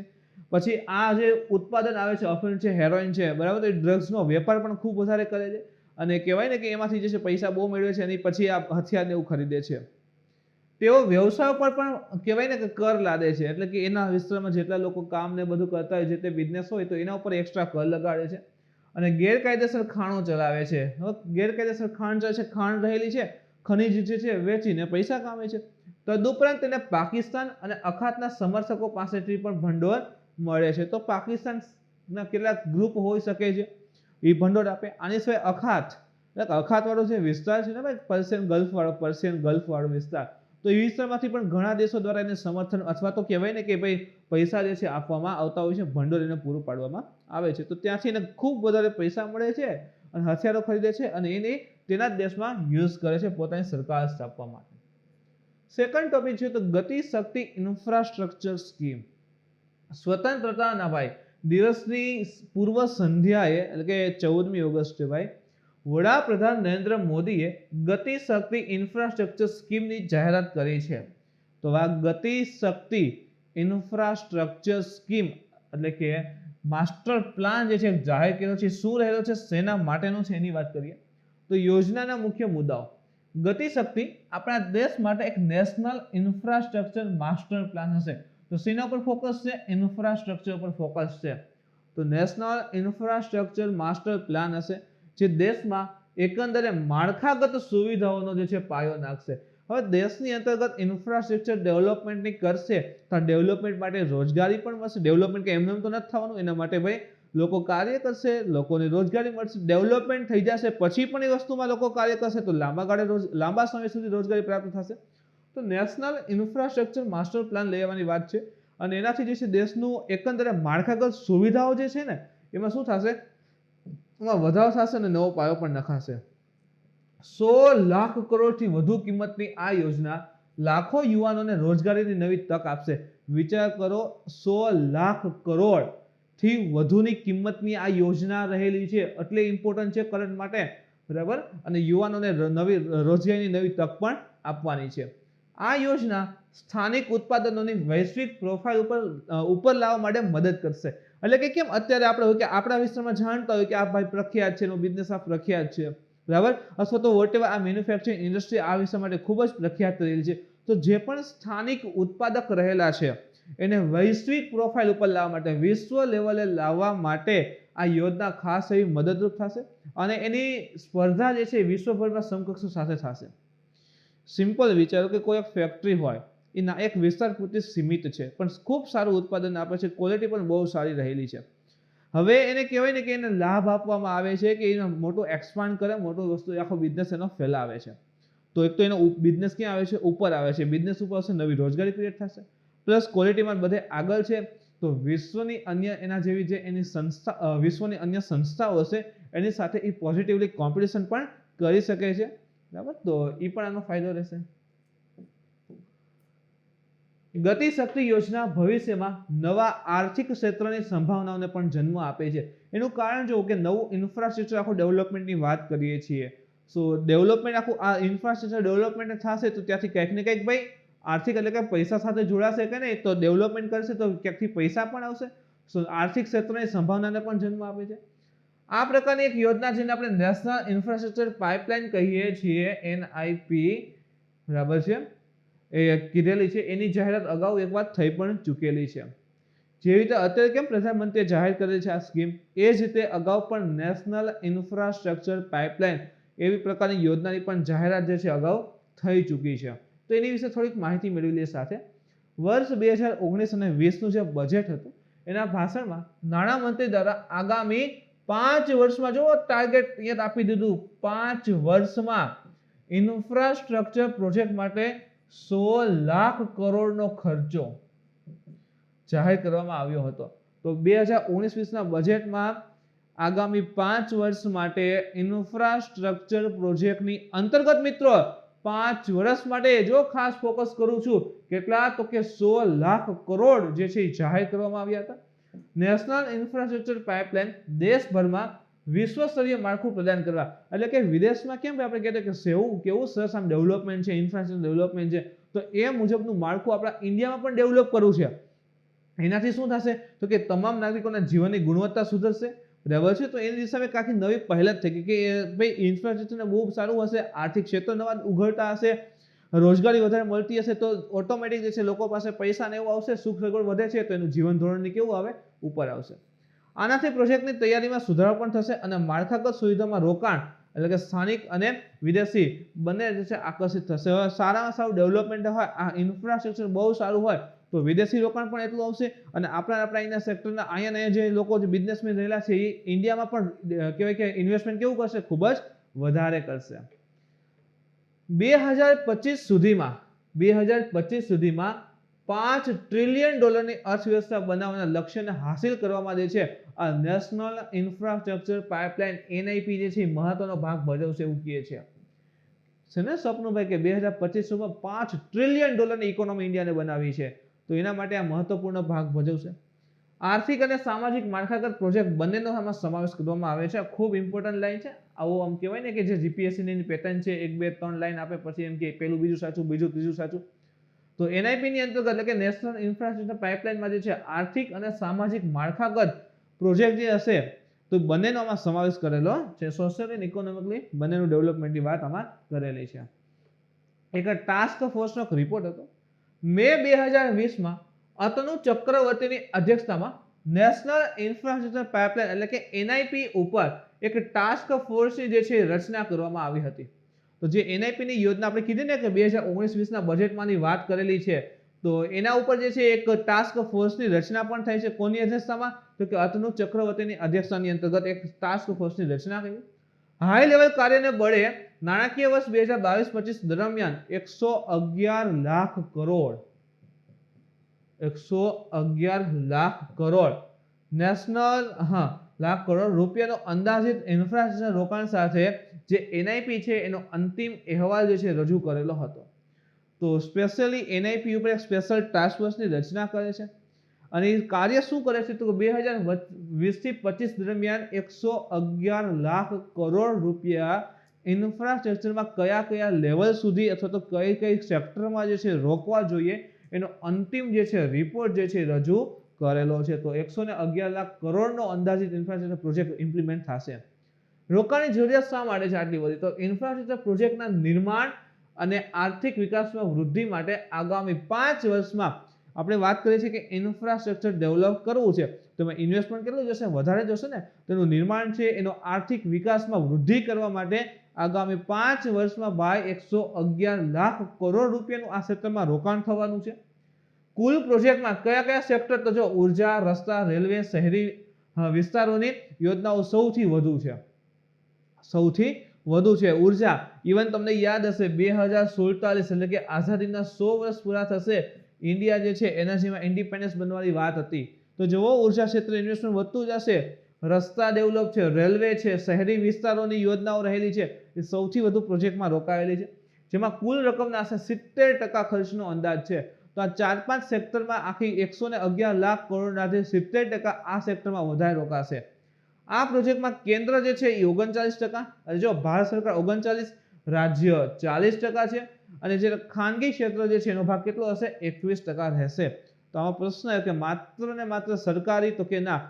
પછી આ જે ઉત્પાદન આવે છે અફીણ છે, હેરોઇન છે, બરાબર, એ ડ્રગ્સનો વેપાર પણ ખૂબ વધારે કરે છે અને કહેવાય ને કે એમાંથી જે છે પૈસા બહુ મેળવે છે અને પછી આ હથિયારને એવું ખરીદે છે. તેઓ વ્યવસાય પર પણ કહેવાય ને કે કર લાદે છે. એટલે કે એના વિસ્તારમાં જેટલા લોકો કામ ને બધું કરતા હોય, જે તે બિઝનેસ હોય તો એના ઉપર એક્સ્ટ્રા કર લગાડે છે અને ગેરકાયદેસર ખાણો ચલાવે છે. ગેરકાયદેસર ખાણ જે છે, ખાણ રહેલી છે, ખનીજ જે છે વેચીને પૈસા કામે છે. તદુપરાંત તેને પાકિસ્તાન અને અખાતના સમર્થકો પાસેથી પણ ભંડોળ મળે છે. તો પાકિસ્તાનના કેટલાક ગ્રુપ હોઈ શકે છે એ ભંડોળ આપે. આની સિવાય અખાત વાળો જે વિસ્તાર છે ને ભાઈ, પર્શિયન ગલ્ફ વાળો વિસ્તાર, તો એ વિસ્તારમાંથી પણ ઘણા દેશો દ્વારા એને સમર્થન અથવા તો કહેવાય ને કે ભાઈ પૈસા જે છે આપવામાં આવતા હોય છે, ભંડોળ એને પૂરું પાડવામાં આવે છે. તો ત્યાંથી એને ખૂબ વધારે પૈસા મળે છે અને હથિયારો ખરીદે છે અને એને તેના જ દેશમાં યુઝ કરે છે પોતાની સરકાર સ્થાપવા માટે. સેકન્ડ ટોપિક છે તો ગતિ શક્તિ ઇન્ફ્રાસ્ટ્રક્ચર સ્કીમ. સ્વતંત્રતાના ભાઈ દિવસની પૂર્વ સંધ્યાએ એટલે કે 14મી ઓગસ્ટે ભાઈ વડાપ્રધાન નરેન્દ્ર મોદીએ ગતિ શક્તિ ઇન્ફ્રાસ્ટ્રક્ચર સ્કીમની જાહેરાત કરી છે. તો આ ગતિ શક્તિ ઇન્ફ્રાસ્ટ્રક્ચર સ્કીમ એટલે કે માસ્ટર પ્લાન જે છે જાહેર કર્યો છે. શું રહેલો છે, શેના માટેનો છે એની વાત કરીએ તો યોજનાના મુખ્ય મુદ્દાઓ. ગતિ શક્તિ આપણા દેશ માટે એક નેશનલ ઇન્ફ્રાસ્ટ્રક્ચર માસ્ટર પ્લાન હશે. તો શેના ઉપર ફોકસ છે? ઇન્ફ્રાસ્ટ્રક્ચર ઉપર ફોકસ છે. તો નેશનલ ઇન્ફ્રાસ્ટ્રક્ચર માસ્ટર પ્લાન હશે જે દેશમાં એકંદરે માળખાગત સુવિધાઓનો જે છે પાયો નાખશે. હવે દેશની અંતર્ગત ઇન્ફ્રાસ્ટ્રક્ચર ડેવલપમેન્ટની કરશે તો ડેવલપમેન્ટ માટે રોજગારી પણ મળશે. ડેવલપમેન્ટ કે એમને તો નથી થવાનું, એના માટે ભાઈ લોકો કાર્ય કરશે, લોકોને રોજગારી મળશે, ડેવલપમેન્ટ થઈ જશે, પછી પણ એ વસ્તુમાં લોકો કાર્ય કરશે તો લાંબા ગાળે લાંબા સમય સુધી રોજગારી પ્રાપ્ત થશે. તો નેશનલ ઇન્ફ્રાસ્ટ્રક્ચર માસ્ટર પ્લાન લઈ આવવાની વાત છે અને એનાથી જે છે દેશનું એકંદરે માળખાગત સુવિધાઓ જે છે ને એમાં શું થશે, એમાં વધારો થશે અને નવો પાયો પણ નખાશે. 100 લાખ કરોડથી વધુ કિંમતની આ યોજના લાખો યુવાનોને રોજગારીની નવી તક આપશે. વિચાર કરો, 100 લાખ કરોડ થી વધુની કિંમતની આ યોજના રહેલી છે, એટલે ઇમ્પોર્ટન્ટ છે કરંટ માટે, બરાબર. અને યુવાનોને નવી રોજગારીની નવી તક પણ આપવાની છે. આ યોજના સ્થાનિક ઉત્પાદનોની વૈશ્વિક પ્રોફાઇલ ઉપર લાવવા માટે મદદ કરશે. એટલે કે કેમ અત્યારે આપણે હોય કે આપણા વિસ્તારમાં જાણતા હોય કે આ ભાઈ પ્રખ્યાત છે, એનો બિઝનેસ આ પ્રખ્યાત છે, બરાબર, અથવા તો વોટેવર આ મેન્યુફેક્ચરિંગ ઇન્ડસ્ટ્રી આ વિષય માટે ખૂબ જ પ્રખ્યાત રહેલી છે. તો જે પણ સ્થાનિક ઉત્પાદક રહેલા છે એને વૈશ્વિક પ્રોફાઇલ ઉપર લાવવા માટે, વિશ્વ લેવલે લાવવા માટે આ યોજના ખાસ એવી મદદરૂપ થશે અને એની સ્પર્ધા જે છે વિશ્વભરમાં સમકક્ષો સાથે થશે. સિમ્પલ વિચારો કે કોઈ એક ફેક્ટરી હોય, એના એક વિસ્તાર પૂરતી સીમિત છે પણ ખૂબ સારું ઉત્પાદન આપે છે, ક્વોલિટી પણ બહુ સારી રહેલી છે. હવે એને કહેવાય ને કે એને લાભ આપવામાં આવે છે કે એને મોટું એક્સપાન્ડ કરે, મોટું વસ્તુ આખો બિઝનેસ એનો ફેલાવે છે. તો એક તો એનો બિઝનેસ ક્યાં આવે છે, ઉપર આવે છે. બિઝનેસ ઉપર હશે, નવી રોજગારી ક્રિએટ થશે, પ્લસ ક્વોલિટીમાં બધે આગળ છે. તો વિશ્વની અન્ય એના જેવી જે એની સંસ્થા, વિશ્વની અન્ય સંસ્થાઓ હશે એની સાથે એ પોઝિટિવલી કોમ્પિટિશન પણ કરી શકે છે, બરાબર. તો એ પણ આનો ફાયદો રહેશે. ગતિશક્તિ યોજના ભવિષ્યમાં નવા આર્થિક ક્ષેત્રની સંભાવનાઓને પણ જન્મ આપે છે. એનું કારણ જો કે નવું ઇન્ફ્રાસ્ટ્રક્ચર આખું ડેવલપમેન્ટની વાત કરીએ છીએ. સો ડેવલપમેન્ટ આખું આ ઇન્ફ્રાસ્ટ્રક્ચર ડેવલપમેન્ટ થશે તો ત્યાંથી કંઈક ને કંઈક ભાઈ આર્થિક એટલે કે પૈસા સાથે જોડાશે કે નહીં, તો ડેવલપમેન્ટ કરશે તો ક્યાંકથી પૈસા પણ આવશે. સો આર્થિક ક્ષેત્રની સંભાવનાને પણ જન્મ આપે છે. આ પ્રકારની એક યોજના જેને આપણે નેશનલ ઇન્ફ્રાસ્ટ્રક્ચર પાઇપલાઇન કહીએ છીએ, NIP, બરાબર છે, એ કીધેલી છે. એની જાહેરાત અગાઉ એક વાર થઈ પણ ચૂકેલી છે. જે રીતે અત્યારે કેમ પ્રધાનમંત્રીએ જાહેર કરેલી છે આ સ્કીમ, એ જ રીતે અગાઉ પણ નેશનલ ઇન્ફ્રાસ્ટ્રક્ચર પાઇપલાઇન એવી પ્રકારની યોજનાની પણ જાહેરાત જે છે અગાઉ થઈ ચૂકી છે. તો એની વિશે થોડીક માહિતી મેળવી લઈએ સાથે. વર્ષ 2019 અને 20નું જે બજેટ હતું એના ભાષણમાં નાણામંત્રી દ્વારા આગામી 5 વર્ષમાં જો ટાર્ગેટ અહીંયા આપી દીધું, 5 વર્ષમાં ઇન્ફ્રાસ્ટ્રક્ચર પ્રોજેક્ટ માટે 100 લાખ કરોડનો ખર્ચો જાહેર કરવામાં આવ્યો હતો. તો 2019-20ના બજેટમાં આગામી 5 વર્ષ માટે ઇન્ફ્રાસ્ટ્રક્ચર પ્રોજેક્ટની અંતર્ગત મિત્રો 5 વર્ષ માટે જો ખાસ ફોકસ કરું છું, કેટલા તો કે 100 લાખ કરોડ જે છે એ જાહેર કરવામાં આવ્યા હતા. નેશનલ ઇન્ફ્રાસ્ટ્રક્ચર પાઇપલાઇન દેશભરમાં વિશ્વ સ્તરીય માળખું પ્રદાન કરવા, એટલે કે વિદેશમાં કેમ આપણે કહેતા કે કેવું સરસ આમ ડેવલપમેન્ટ છે, ઇન્ફ્રાસ્ટ્રક્ચર ડેવલપમેન્ટ છે, તો એ મુજબનું માળખું આપણા ઇન્ડિયામાં પણ ડેવલપ કરવું છે. એનાથી શું થશે તો કે તમામ નાગરિકોના જીવનની ગુણવત્તા સુધરશે, બરાબર છે. તો એની દિશામાં એક આખી નવી પહેલ થઈ ગઈ કે ભાઈ ઇન્ફ્રાસ્ટ્રક્ચરને બહુ સારું હશે, આર્થિક ક્ષેત્ર નવા ઉઘડતા હશે, રોજગારી વધારે મળતી હશે તો ઓટોમેટિક જે છે લોકો પાસે પૈસા ને એવું આવશે, સુખ સગવડ વધે છે તો એનું જીવન ધોરણ કેવું આવે, ઉપર આવશે. આનાથી પ્રોજેક્ટની તૈયારીમાં સુધારો પણ થશે અને માળખાગત સુવિધામાં રોકાણ એટલે કે સ્થાનિક અને વિદેશી બંને જે છે આકર્ષિત થશે. હવે સારામાં સારું ડેવલપમેન્ટ હોય, આ ઇન્ફ્રાસ્ટ્રક્ચર બહુ સારું હોય તો વિદેશી રોકાણ પણ એટલું આવશે અને આપણા અહીંના સેક્ટરના અહીંયા જે લોકો જે બિઝનેસમેન રહેલા છે એ ઇન્ડિયામાં પણ કહેવાય કે ઇન્વેસ્ટમેન્ટ કેવું કરશે, ખૂબ જ વધારે કરશે. 2025 સુધીમાં $5 ટ્રિલિયન અર્થવ્યવસ્થા બનાવવાના લક્ષ્યને હાંસિલ કરવામાં જે છે આ નેશનલ ઇન્ફ્રાસ્ટ્રક્ચર પાઇપલાઇન NIP જે છે મહત્વનો ભાગ ભજવશે એવું કહે છે ને સ્વપ્નભાઈ કે 2025માં $5 ટ્રિલિયન ઇકોનોમી ઇન્ડિયાને બનાવી છે, તો એના માટે આ મહત્વપૂર્ણ ભાગ ભજવશે. આર્થિક અને સામાજિક માળખાગત પ્રોજેક્ટ બંનેનો આમાં સમાવેશ કરવામાં આવે છે. ખૂબ ઇમ્પોર્ટન્ટ લાઈન છે. આવું આમ કહેવાય ને કે જે GPSC ની પેટર્ન છે, 1 2 3 લાઈન આપે પછી એમ કે પહેલું બીજું સાચું, બીજું ત્રીજું સાચું. તો NIP ની અંતર્ગત એટલે કે નેશનલ ઇન્ફ્રાસ્ટ્રક્ચર પાઇપલાઇનમાં જે છે આર્થિક અને સામાજિક માળખાગત પ્રોજેક્ટ જે હશે તો બંનેનો આમાં સમાવેશ કરેલો છે. સોશિયલ અને ઇકોનોમિકલી બંનેનું ડેવલપમેન્ટની વાત આમાં કરેલી છે. એક ટાસ્ક ફોર્સનો રિપોર્ટ હતો મે 2020માં અતનુ ચક્રવર્તીની અધ્યક્ષતામાં નેશનલ ઇન્ફ્રાસ્ટ્રક્ચર પાઇપલાઇન એટલે કે NIP ઉપર એક ટાસ્ક ફોર્સની જે છે રચના કરવામાં આવી હતી. તો જે NIP ની યોજના આપણે કીધી ને કે 2019-20ના બજેટમાંની વાત કરેલી છે, તો એના ઉપર જે છે એક ટાસ્ક ફોર્સની રચના પણ થઈ છે. કોની અધ્યક્ષતામાં? તો કે અતનુ ચક્રવર્તીની અધ્યક્ષતાની અંતર્ગત એક ટાસ્ક ફોર્સની રચના કરી. હાઈ લેવલ કાર્યને બળે નાણાકીય વર્ષ 2022-25 દરમિયાન 111 લાખ કરોડ 111 લાખ કરોડ નેશનલ લાખ કરોડ રૂપિયાનો અંદાજિત ઇન્ફ્રાસ્ટ્રક્ચર રોકાણ સાથે જે એનઆઈપી છે એનો અંતિમ અહેવાલ જે છે રજૂ કરેલો હતો. તો સ્પેશિયલી એનઆઈપી ઉપર એક સ્પેશિયલ ટાસ્ક ફોર્સની રચના કરે છે અને એ કાર્ય શું કરે છે તો 2020-25 દરમિયાન 111 લાખ કરોડ રૂપિયા ઇન્ફ્રાસ્ટ્રક્ચરમાં કયા કયા લેવલ સુધી અથવા તો કઈ કઈ સેક્ટરમાં જે છે રોકવા જોઈએ એનો અંતિમ જે છે રિપોર્ટ જે છે રજૂ કરેલો છે. તો 111 લાખ કરોડનો અંદાજિત ઇન્ફ્રાસ્ટ્રક્ચર પ્રોજેક્ટ ઇમ્પ્લિમેન્ટ થશે. રોકાણની જરૂરિયાત શા માટે છે આટલી બધી? તો ઇન્ફ્રાસ્ટ્રક્ચર પ્રોજેક્ટના નિર્માણ અને આર્થિક વિકાસમાં વૃદ્ધિ માટે આગામી 5 વર્ષમાં આપણે વાત કરીએ છીએ કે ઇન્ફ્રાસ્ટ્રક્ચર ડેવલપ કરવું છે તો ઇન્વેસ્ટમેન્ટ કેટલું જશે? વધારે જશે ને. તેનું નિર્માણ છે એનો આર્થિક વિકાસમાં વૃદ્ધિ કરવા માટે આગામી 5 વર્ષમાં બાય 111 લાખ કરોડ રૂપિયાનું આ ક્ષેત્રમાં રોકાણ થવાનું છે. કુલ પ્રોજેક્ટમાં કયા કયા સેક્ટર? તો જો ઉર્જા, રસ્તા, રેલવે, શહેરી વિસ્તારોની યોજનાઓ સૌથી વધુ છે. ઉર્જા. ઇવન તમને યાદ હશે 2047 એટલે કે આઝાદીના 100 વર્ષ પૂરા થશે, ઇન્ડિયા જે છે એનર્જીમાં ઇન્ડિપેન્ડન્સ બનવાની વાત હતી. તો જો ઉર્જા ક્ષેત્રે ઇન્વેસ્ટમેન્ટ વધતું જશે, રસ્તા ડેવલપ છે, રેલવે છે, શહેરી વિસ્તારોની યોજનાઓ રહેલી છે, એ સૌથી વધુ પ્રોજેક્ટમાં રોકાયેલી છે, જેમાં કુલ રકમના 70% ખર્ચનો અંદાજ છે. તો આ 4-5 સેક્ટરમાં આખી 111 લાખ કરોડના 70% આ સેક્ટરમાં વધારે રોકાશે. આ પ્રોજેક્ટમાં કેન્દ્ર જે છે એ 39%, અને જો ભારત સરકાર 39%, રાજ્ય 40% છે, અને જે ખાનગી ક્ષેત્ર જે છે એનો ભાગ કેટલો હશે? 21% રહેશે. તો આમાં પ્રશ્ન એ કે માત્ર ને માત્ર સરકારી, તો કે ના,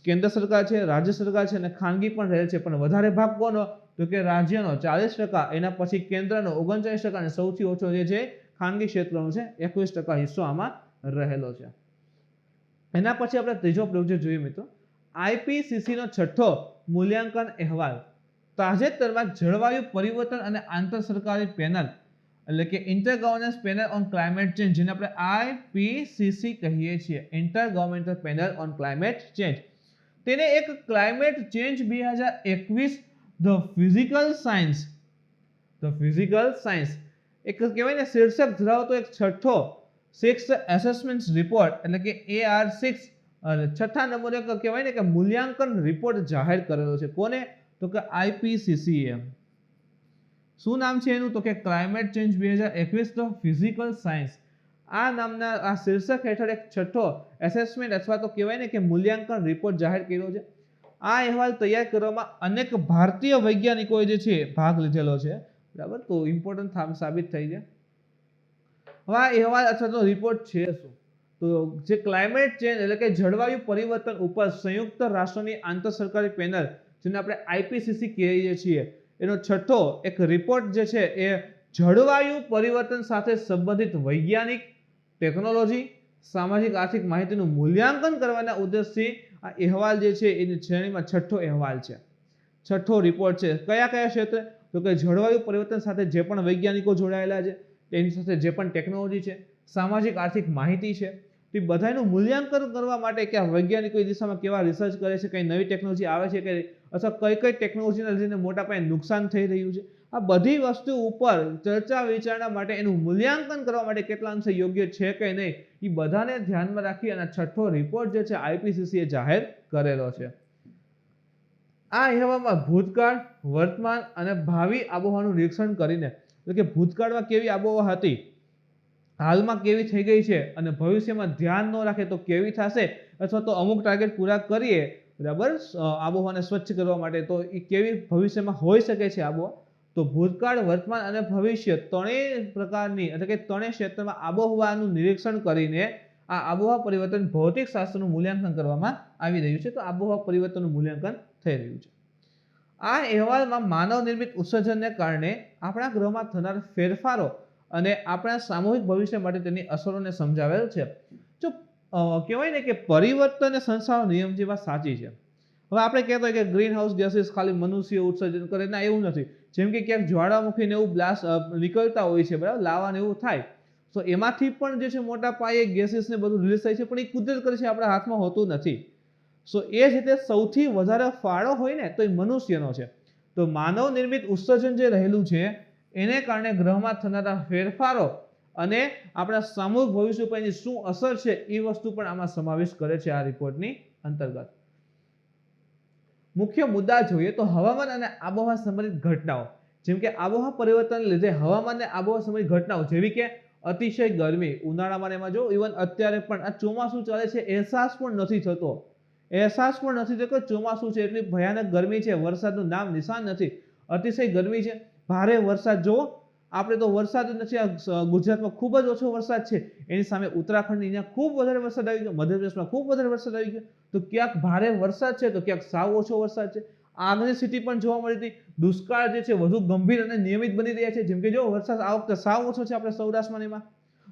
કેન્દ્ર સરકાર છે, રાજ્ય સરકાર છે અને ખાનગી પણ રહે છે, પણ વધારે ભાગ કોનો? તો કે રાજ્યનો 40%, એના પછી કેન્દ્રનો 39% અને સૌથી ઓછો જે છે ખાનગી ક્ષેત્રનો છે 21% હિસ્સો આમાં રહેલો છે. એના પછી આપણે ત્રીજો પ્રોજેક્ટ જોઈએ મિત્રો, આઈપીસીસી નો 6થો મૂલ્યાંકન અહેવાલ. તાજેતરમાં જળવાયુ પરિવર્તન અને આંતર સરકારી પેનલ એટલે કે inter governance panel on climate change, જેને આપણે આઈપીસીસી કહીએ છીએ, inter governmental panel on climate change, તેને એક climate change 2021 the physical science એક કહેવાય ને શીર્ષક ધરાવતો એક 6થો 6th એસેસમેન્ટ રિપોર્ટ એટલે કે AR6 6થા નંબરે કહેવાય ને કે મૂલ્યાંકન રિપોર્ટ જાહેર કરેલો છે. કોને? તો કે આઈપીસીસી એ. શું નામ છે એનું? તો કે climate change 2021 the physical science. આ નામના આ શીર્ષક હેઠળ એક 6થો એસેસમેન્ટ અથવા તો કહેવાય ને કે મૂલ્યાંકન રિપોર્ટ જાહેર કર્યો છે. આ અહેવાલ તૈયાર કરવામાં અનેક ભારતીય વૈજ્ઞાનિકોએ જે છે ભાગ લીધેલો છે. બરાબર, તો ઇમ્પોર્ટન્ટ સાબિત થઈ છે. હવે આ અહેવાલ અથવા તો રિપોર્ટ છે શું? તો જે ક્લાઇમેટ ચેન્જ એટલે કે જળવાયુ પરિવર્તન ઉપર સંયુક્ત રાષ્ટ્રોની આંતર સરકારી પેનલ, જેને આપણે આઈપીસીસી કહીએ છીએ, એનો 6થો એક રિપોર્ટ જે છે એ જળવાયુ પરિવર્તન સાથે સંબંધિત વૈજ્ઞાનિક, ટેકનોલોજી, સામાજિક આર્થિક માહિતીનું મૂલ્યાંકન કરવાના ઉદ્દેશથી આ અહેવાલ જે છે એની શ્રેણીમાં 6થો અહેવાલ છે, 6થો રિપોર્ટ છે. કયા કયા ક્ષેત્રે? તો કે જળવાયુ પરિવર્તન સાથે જે પણ વૈજ્ઞાનિકો જોડાયેલા છે, તેની સાથે જે પણ ટેકનોલોજી છે, સામાજિક આર્થિક માહિતી છે, તે બધાનું મૂલ્યાંકન કરવા માટે કે આ વૈજ્ઞાનિકો એ દિશામાં કેવા રિસર્ચ કરે છે, કઈ નવી ટેકનોલોજી આવે છે કે અથવા કઈ ટેકનોલોજીના લીધે મોટા પાયે નુકસાન થઈ રહ્યું છે, આ બધી વસ્તુ ઉપર ચર્ચા વિચારણા માટે એનું મૂલ્યાંકન કરવા માટે કેટલા અંશે યોગ્ય છે કે નહીં, એ બધાને ધ્યાનમાં રાખી અને 6થો રિપોર્ટ જે છે આઈપીસીસી એ જાહેર કરેલો છે. આ અહેવાલમાં ભૂતકાળ, વર્તમાન અને ભાવિ આબોહવાનું નિરીક્ષણ કરીને, એટલે કે ભૂતકાળમાં કેવી આબોહવા હતી, હાલમાં કેવી થઈ ગઈ છે અને ભવિષ્યમાં ધ્યાન ન રાખે તો કેવી થશે, અથવા તો અમુક ટાર્ગેટ પૂરા કરીએ બરાબર આબોહવાને સ્વચ્છ કરવા માટે, તો એ કેવી ભવિષ્યમાં હોઈ શકે છે આબોહવા. તો ભૂતકાળ, વર્તમાન અને ભવિષ્ય ત્રણેય પ્રકારની એટલે કે ત્રણેય ક્ષેત્રમાં આબોહવાનું નિરીક્ષણ કરીને આ આબોહવા પરિવર્તન ભૌતિક શાસ્ત્રનું મૂલ્યાંકન કરવામાં આવી રહ્યું છે. તો આબોહવા પરિવર્તનનું મૂલ્યાંકન થઈ રહ્યું છે. આ અહેવાલમાં માનવ નિર્મિત ઉત્સર્જનને કારણે આપણા ગ્રહમાં થનાર ફેરફારો અને આપણા સામૂહિક ભવિષ્ય માટે તેની અસરોને સમજાવેલ છે. જો કહેવાય ને કે પરિવર્તન એ સંસારનો નિયમ જેવા સાચી છે. હવે આપણે કહેતા હોય કે ગ્રીન હાઉસ ગેસીસ ખાલી મનુષ્ય ઉત્સર્જન કરે, ના એવું નથી. જેમ કે ક્યાંક જ્વાળામુખીને એવું બ્લાસ્ટ નીકળતા હોય છે, બરાબર, લાવાને એવું થાય, તો એમાંથી પણ જે છે મોટા પાયે ગેસીસ ને બધું રિલીઝ થાય છે, પણ એ કુદરત કરે છે, આપણા હાથમાં હોતું નથી. સો એ જ રીતે સૌથી વધારે ફાળો હોય ને તો એ મનુષ્યનો છે. તો માનવ નિર્મિત ઉત્સર્જન જે રહેલું છે એને કારણે ગ્રહમાં થનારા ફેરફારો અને આપણા સામૂહિક ભવિષ્ય પર એની શું અસર છે એ વસ્તુ પણ આમાં સમાવેશ કરે છે આ રિપોર્ટની અંતર્ગત. મુખ્ય મુદ્દા જોઈએ તો હવામાન અને આબોહવા સંબંધિત ઘટનાઓ, જેમ કે આબોહવા પરિવર્તનને લીધે હવામાન અને આબોહવા સંબંધિત ઘટનાઓ જેવી કે અતિશય ગરમી ઉનાળામાં, એમાં જો ઇવન અત્યારે પણ આ ચોમાસું ચાલે છે, અહેસાસ પણ નથી થતો ચોમાસું છે, એટલી ભયાનક ગરમી છે, વરસાદનું નામ નિશાન નથી, અતિશય ગરમી છે, ભારે વરસાદ. જો આપણે તો વરસાદ જ નથી, ગુજરાતમાં ખૂબ જ ઓછો વરસાદ છે, એની સામે ઉત્તરાખંડની અહીંયા ખૂબ વધારે વરસાદ આવી ગયો, મધ્યપ્રદેશમાં ખૂબ વધારે વરસાદ આવી ગયો. તો ક્યાંક ભારે વરસાદ છે તો ક્યાંક સાવ ઓછો વરસાદ છે. આગની સ્થિતિ પણ જોવા મળી હતી. દુષ્કાળ જે છે વધુ ગંભીર અને નિયમિત બની રહ્યા છે, જેમ કે જો વરસાદ આ વખતે સાવ ઓછો છે આપણે સૌરાષ્ટ્રમાં એમાં,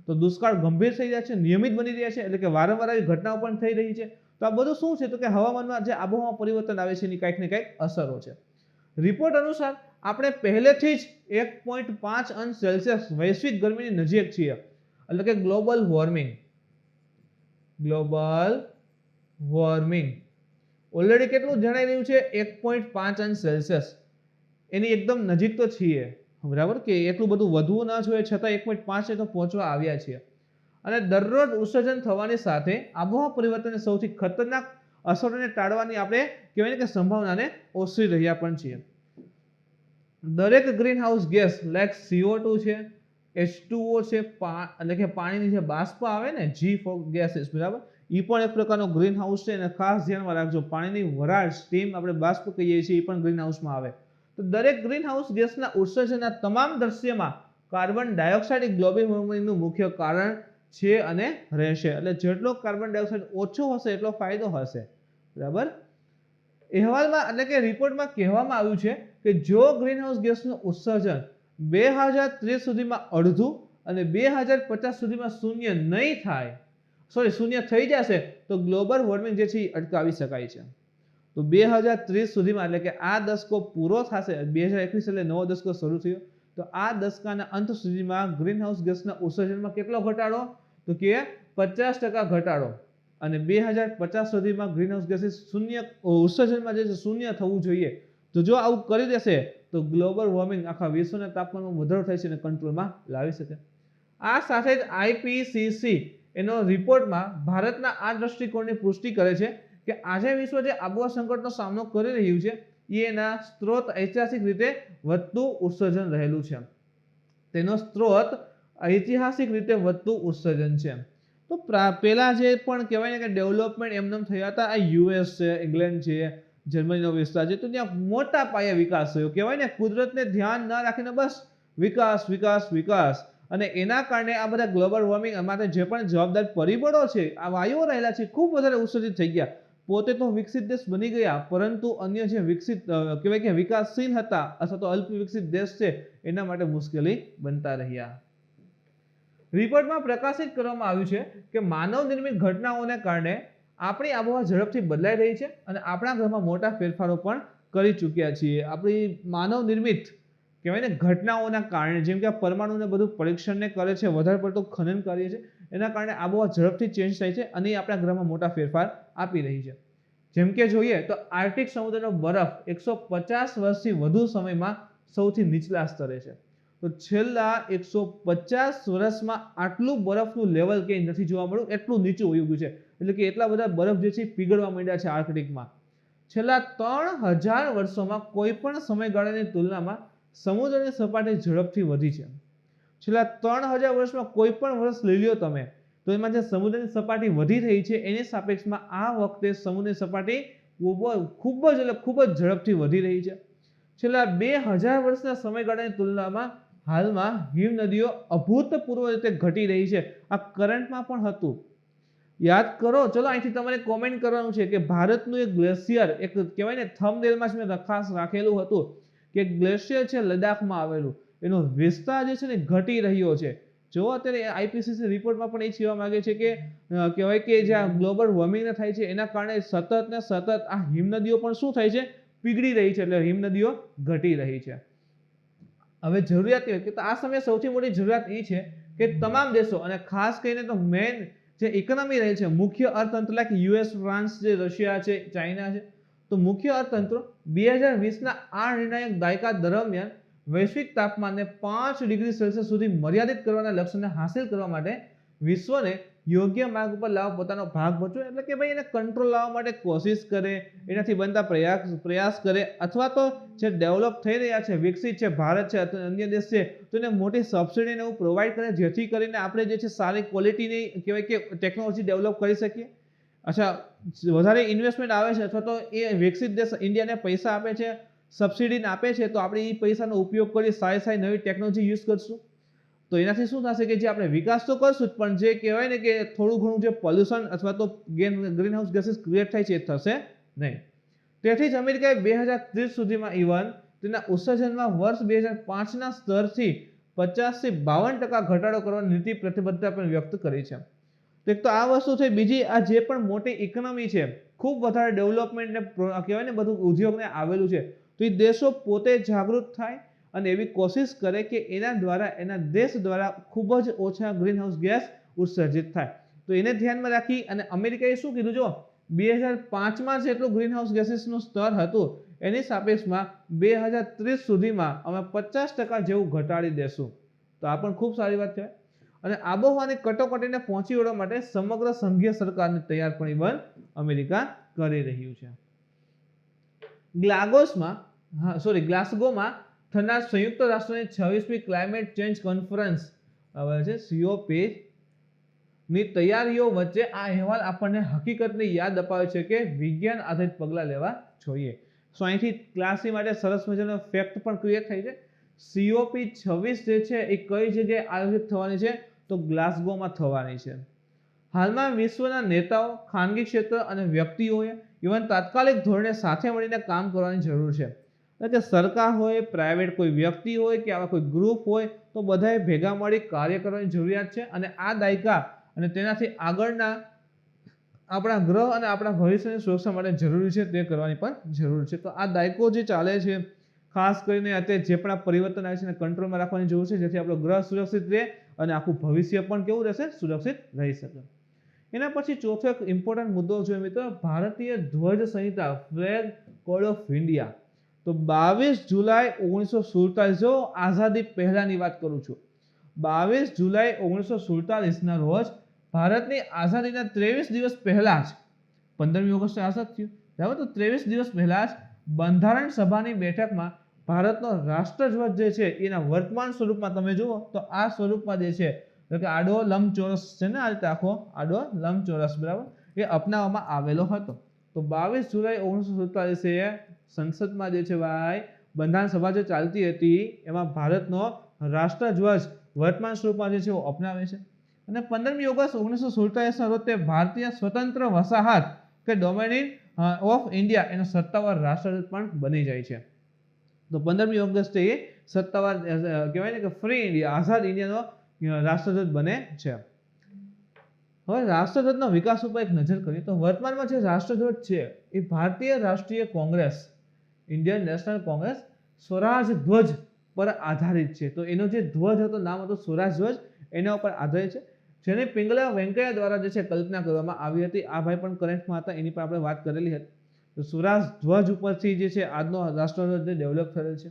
તો દુષ્કાળ ગંભીર થઈ રહ્યા છે, નિયમિત બની રહ્યા છે, એટલે કે વારંવાર આવી ઘટનાઓ પણ થઈ રહી છે. તો આ બધું શું છે તો કે હવામાનમાં જે આબોહવા પરિવર્તન આવે છે એની કંઈક ને કંઈક અસરો છે. રિપોર્ટ અનુસાર આપણે પહેલેથી જ 1.5 અંશ સેલ્સિયસ વૈશ્વિક ગરમીની નજીક છીએ, એટલે કે ગ્લોબલ વોર્મિંગ ઓલરેડી કેટલું જણાઈ રહ્યું છે 1.5 અંશ સેલ્સિયસ, એની એકદમ નજીક તો છીએ, બરાબર, કે એટલું બધું વધવું ના જોઈએ, છતાં 1.5 તો પહોંચવા આવ્યા છીએ. અને દરરોજ ઉત્સર્જન થવાની સાથે આબોહવા પરિવર્તનની સૌથી ખતરનાક અસરોને ટાળવાની આપણે કહેવાય કે સંભાવનાને ઓછરી રહ્યા પણ છીએ. દરેક green house gas like CO2 છે, H2O છે, એટલે કે પાણીની જે બાષ્પ આવે ને G4 ગેસીસ, બરાબર, એ પણ એક પ્રકારનો ગ્રીન હાઉસ છે, અને ખાસ ધ્યાનમાં રાખજો પાણીની વરાળ સ્ટીમ આપણે બાષ્પ કહીએ છીએ એ પણ ગ્રીન હાઉસમાં આવે. તો દરેક ગ્રીન હાઉસ ગેસના ઉત્સર્જનના તમામ દ્રશ્યમાં કાર્બન ડાયોક્સાઇડ ગ્લોબલ વોર્મિંગનું મુખ્ય કારણ છે અને રહેશે. એટલે જેટલો કાર્બન ડાયોક્સાઇડ ઓછો હશે એટલો ફાયદો હશે, બરાબર. અહેવાલમાં એટલે કે રિપોર્ટમાં કહેવામાં આવ્યું છે કે જો ગ્રીનહાઉસ ગેસનું ઉત્સર્જન 2030 સુધીમાં અડધું અને 2050 સુધીમાં શૂન્ય થઈ જશે તો ગ્લોબલ વોર્મિંગ જે છે એ અટકાવી શકાય છે. તો 2030 સુધીમાં, એટલે કે આ દશકો પૂરો થશે, 2021 એટલે નવો દશકો શરૂ થયો, તો આ દશકાના અંત સુધીમાં ગ્રીનહાઉસ ગેસના ઉત્સર્જનમાં કેટલો ઘટાડો તો કે 50% ઘટાડો, અને 2050 સુધીમાં ગ્રીનહાઉસ ગેસીસ ઉત્સર્જનમાં જે છે શૂન્ય થવું જોઈએ. તો જો આવું કરી દેશે તો ગ્લોબલ વોર્મિંગ આખા વિશ્વના તાપમાનમાં વધારો થાય છે અને કંટ્રોલમાં લાવી શકે. આ સાથે જ IPCC એનો રિપોર્ટમાં ભારતના આ દ્રષ્ટિકોણની પુષ્ટિ કરે છે કે આજે વિશ્વ જે આબોહવા સંકટનો સામનો કરી રહ્યું છે એના સ્ત્રોત ઐતિહાસિક રીતે વધતું ઉત્સર્જન રહેલું છે. તેનો સ્ત્રોત ઐતિહાસિક રીતે વધતું ઉત્સર્જન છે. તો પેલા જે પણ કહેવાય ને કે ડેવલપમેન્ટ એમનેમ થયા હતા, આ US છે, ઇંગ્લેન્ડ છે, જર્મનીનો વિસ્તાર છે, તો ત્યાં મોટા પાયે વિકાસ થયો, કહેવાય ને કુદરતને ધ્યાન ના રાખીને બસ વિકાસ, અને એના કારણે આ બધા ગ્લોબલ વોર્મિંગ માટે જે પણ જવાબદાર પરિબળો છે, આ વાયુઓ રહેલા છે, ખૂબ વધારે ઉત્સર્જિત થઈ ગયા. પોતે તો વિકસિત દેશ બની ગયા, પરંતુ અન્ય જે વિકસિત કહેવાય કે વિકાસશીલ હતા અથવા તો અલ્પ વિકસિત દેશ છે એના માટે મુશ્કેલી બનતા રહ્યા. રિપોર્ટમાં પ્રકાશિત કરવામાં આવ્યું છે કે માનવ નિર્મિત ઘટનાઓને કારણે આપણી આબોહવા ઝડપથી બદલાઈ રહી છે અને આપણા ગ્રહમાં મોટા ફેરફારો પણ કરી ચૂક્યા છીએ. આપણી માનવ નિર્મિત કહેવાય ને ઘટનાઓના કારણે, જેમ કે પરમાણુને બધું પરીક્ષણને કરે છે, વધારે પડતું ખનન કરીએ છીએ, એના કારણે આબોહવા ઝડપથી ચેન્જ થાય છે અને આપણા ગ્રહમાં મોટા ફેરફાર આપી રહી છે. જેમ કે જોઈએ તો આર્કટિક સમુદ્રનો બરફ 150 વર્ષથી વધુ સમયમાં સૌથી નીચલા સ્તરે છે. તો છેલ્લા 150 વર્ષમાં આટલું બરફનું લેવલ ક્યાંય નથી જોવા મળ્યું, એટલું નીચું વયું ગયું છે. એટલે કે એટલા બધા બરફ જે છે પીગળવા માંડ્યા છે આર્કટિકમાં. છેલ્લા 3000 વર્ષોમાં કોઈ પણ સમયગાળાની તુલનામાં સમુદ્રની સપાટી ઝડપથી વધી છે. છેલ્લા 3000 વર્ષમાં કોઈ પણ વર્ષ લઈ લ્યો તમે, તો એમાં જે સમુદ્રની સપાટી વધી રહી છે એની સાપેક્ષમાં આ વખતે સમુદ્રની સપાટી ખૂબ જ ઝડપથી વધી રહી છે. છેલ્લા 2000 વર્ષના સમયગાળાની તુલનામાં હાલમાં હિમનદીઓ અભૂતપૂર્વ રીતે ઘટી રહી છે. આ કરંટમાં પણ હતું. યાદ કરો, ચલો અહીંથી તમારે કોમેન્ટ કરવાનું છે કે ભારતનું એક ગ્લેશિયર, એક કહેવાય ને થંબનેલમાં જ મેં ખાસ રાખેલું હતું કે ગ્લેશિયર છે લદ્દાખમાં આવેલું, એનો વિસ્તાર જે છે ને ઘટી રહ્યો છે. જો અત્યારે IPCC રિપોર્ટમાં પણ એ કહેવા માંગે છે કે કહેવાય કે જ્યાં ગ્લોબલ વોર્મિંગ થાય છે એના કારણે સતત આ હિમનદીઓ પણ શું થાય છે, પીગળી રહી છે, એટલે હિમનદીઓ ઘટી રહી છે. હવે જરૂરિયાત એ કે આ સમયે સૌથી મોટી જરૂરિયાત એ છે કે તમામ દેશો અને ખાસ કરીને તો મેઇન જે ઇકોનોમી રહે છે, મુખ્ય અર્થતંત્ર લાઈક યુએસ, ફ્રાન્સ, જે રશિયા છે, ચાઇના છે, તો મુખ્ય અર્થતંત્રો 2020ના આ નિર્ણાયક દાયકા દરમિયાન વૈશ્વિક તાપમાનને 5 ડિગ્રી સેલ્સિયસ સુધી મર્યાદિત કરવાના લક્ષ્યને હાંસલ કરવા માટે વિશ્વને યોગ્ય માર્ગ ઉપર લાવવા પોતાનો ભાગ ભજવે, એટલે કે ભાઈ એને કંટ્રોલ લાવવા માટે કોશિશ કરે, એનાથી બનતા પ્રયાસ કરે, અથવા તો જે ડેવલપ થઈ રહ્યા છે, વિકસિત છે, ભારત છે અથવા અન્ય દેશ છે, તો એને મોટી સબસિડીને એવું પ્રોવાઈડ કરે, જેથી કરીને આપણે જે છે સારી ક્વોલિટીની કહેવાય કે ટેકનોલોજી ડેવલપ કરી શકીએ. અચ્છા, વધારે ઇન્વેસ્ટમેન્ટ આવે છે અથવા તો એ વિકસિત દેશ ઇન્ડિયાને પૈસા આપે છે, સબસિડીને આપે છે, તો આપણે એ પૈસાનો ઉપયોગ કરી સારી નવી ટેકનોલોજી યુઝ કરશું. તો એનાથી શું થશે કે જે આપણે વિકાસ તો કરશું જ, પણ જે કહેવાય ને કે થોડું ઘણું જે પોલ્યુશન અથવા તો ગ્રીન હાઉસ ગેસીસ ક્રિએટ થાય છે એ થશે નહીં. તેથી જ અમેરિકાએ 2030 સુધીમાં ઇવન તેના ઉત્સર્જનમાં વર્ષ 2005ના સ્તરથી 50 થી 52% ઘટાડો કરવાની નીતિ પ્રતિબદ્ધતા પણ વ્યક્ત કરી છે. એક તો આ વસ્તુ છે. બીજી, આ જે પણ મોટી ઇકોનોમી છે, ખૂબ વધારે ડેવલપમેન્ટ ને કહેવાય ને બધું ઉદ્યોગને આવેલું છે, તો એ દેશો પોતે જાગૃત થાય અને એવી કોશિશ કરે કે એના દ્વારા એના દેશ દ્વારા ખૂબ જ ઓછા ગ્રીન હાઉસ ગેસ ઉત્સર્જિત થાય. તો એને ધ્યાનમાં રાખી અને અમેરિકાએ શું કીધું, જો 2005માં જેટલું ગ્રીન હાઉસ ગેસીસનું સ્તર હતું એની સાપેક્ષમાં 2030 સુધીમાં અમે 50% જેવું ઘટાડી દેશું. તો આ પણ ખૂબ સારી વાત છે. અને આબોહવાની કટોકટીને પહોંચી વળવા માટે સમગ્ર સંઘીય સરકારને તૈયાર પણ ઇવન અમેરિકા કરી રહ્યું છે. ગ્લાસગોમાં થનાર સંયુક્ત રાષ્ટ્રની 26મી ક્લાઇમેટ ચેન્જ કોન્ફરન્સ છે COP ની તૈયારીઓ વચ્ચે આ અહેવાલ આપણને હકીકતની યાદ અપાવે છે કે વિજ્ઞાન આધારિત પગલાં લેવા જોઈએ. સો અહીંથી ક્લાસી માટે સરસ મજાનો ફેક્ટ પણ ક્રિએટ થાય છે. COP 26 જે છે એ કઈ જગ્યાએ આયોજિત થવાની છે, તો ગ્લાસગોમાં થવાની છે. હાલમાં વિશ્વના નેતાઓ, ખાનગી ક્ષેત્ર અને વ્યક્તિઓએ ઇવન તાત્કાલિક ધોરણે સાથે મળીને કામ કરવાની જરૂર છે. એટલે કે સરકાર હોય, પ્રાઇવેટ કોઈ વ્યક્તિ હોય કે આવા કોઈ ગ્રુપ હોય, તો બધાએ ભેગા મળી કાર્ય કરવાની જરૂરિયાત છે. અને આ દાયકા અને તેનાથી આગળના આપણા ગ્રહ અને આપણા ભવિષ્યની સુરક્ષા માટે જરૂરી છે તે કરવાની પણ જરૂર છે. તો આ દાયકો જે ચાલે છે, ખાસ કરીને અત્યારે જે પણ પરિવર્તન આવે છે એને કંટ્રોલમાં રાખવાની જરૂર છે, જેથી આપણો ગ્રહ સુરક્ષિત રહે અને આખું ભવિષ્ય પણ કેવું રહેશે, સુરક્ષિત રહી શકે. એના પછી ચોથો એક ઇમ્પોર્ટન્ટ મુદ્દો જોઈએ મિત્રો, ભારતીય ધ્વજ સંહિતા, ફ્લેગ કોડ ઓફ ઇન્ડિયા. તો 22 જુલાઈ 1947, જો આઝાદી પહેલાની વાત કરું છું, 22 જુલાઈ 1947ના રોજ ભારતની આઝાદીના 23 દિવસ પહેલા જ 15મી ઓગસ્ટે આઝાદ થયું, બરાબર. તો 23 દિવસ પહેલા જ બંધારણ સભાની બેઠકમાં ભારતનો રાષ્ટ્રધ્વજ જે છે એના વર્તમાન સ્વરૂપમાં તમે જુઓ તો આ સ્વરૂપમાં જે છે, એટલે કે આડો લંબચોરસ છે ને, આ રીતે આખો આડો લંબચોરસ, બરાબર, એ અપનાવવામાં આવેલો હતો. તો 22 જુલાઈ 1947 સંસદમાં જે છે ભાઈ બંધારણ સભા જે ચાલતી હતી એમાં ભારતનો રાષ્ટ્રધ્વજ વર્તમાન સ્વરૂપમાં જે છે એ અપનાવે છે. અને 15મી ઓગસ્ટ 1947ના રોજ તે ભારતીય સ્વતંત્ર વસાહત કે ડોમિનિયન ઓફ ઇન્ડિયા એનો સત્તાવાર રાષ્ટ્રધ્વજ પણ બની જાય છે. તો 15મી ઓગસ્ટે એ સત્તાવાર કહેવાય ને કે ફ્રી ઇન્ડિયા, આઝાદ ઇન્ડિયાનો રાષ્ટ્રધ્વજ બને છે. હવે રાષ્ટ્રધ્વજના વિકાસ ઉપર એક નજર કરીએ તો વર્તમાનમાં જે રાષ્ટ્રધ્વજ છે એ ભારતીય રાષ્ટ્રીય કોંગ્રેસ, ઇન્ડિયન નેશનલ કોંગ્રેસ સ્વરાજ ધ્વજ પર આધારિત છે. તો એનો જે ધ્વજ હતો, નામ હતું સ્વરાજ ધ્વજ, એના ઉપર આધારિત છે, જેને પિંગલા વેંકૈયા દ્વારા જે છે કલ્પના કરવામાં આવી હતી. આ ભાઈ પણ કરંટમાં હતા, એની પર આપણે વાત કરેલી હતી. તો સ્વરાજ ધ્વજ ઉપરથી જે છે આજનો રાષ્ટ્રધ્વજ ડેવલપ થયેલ છે.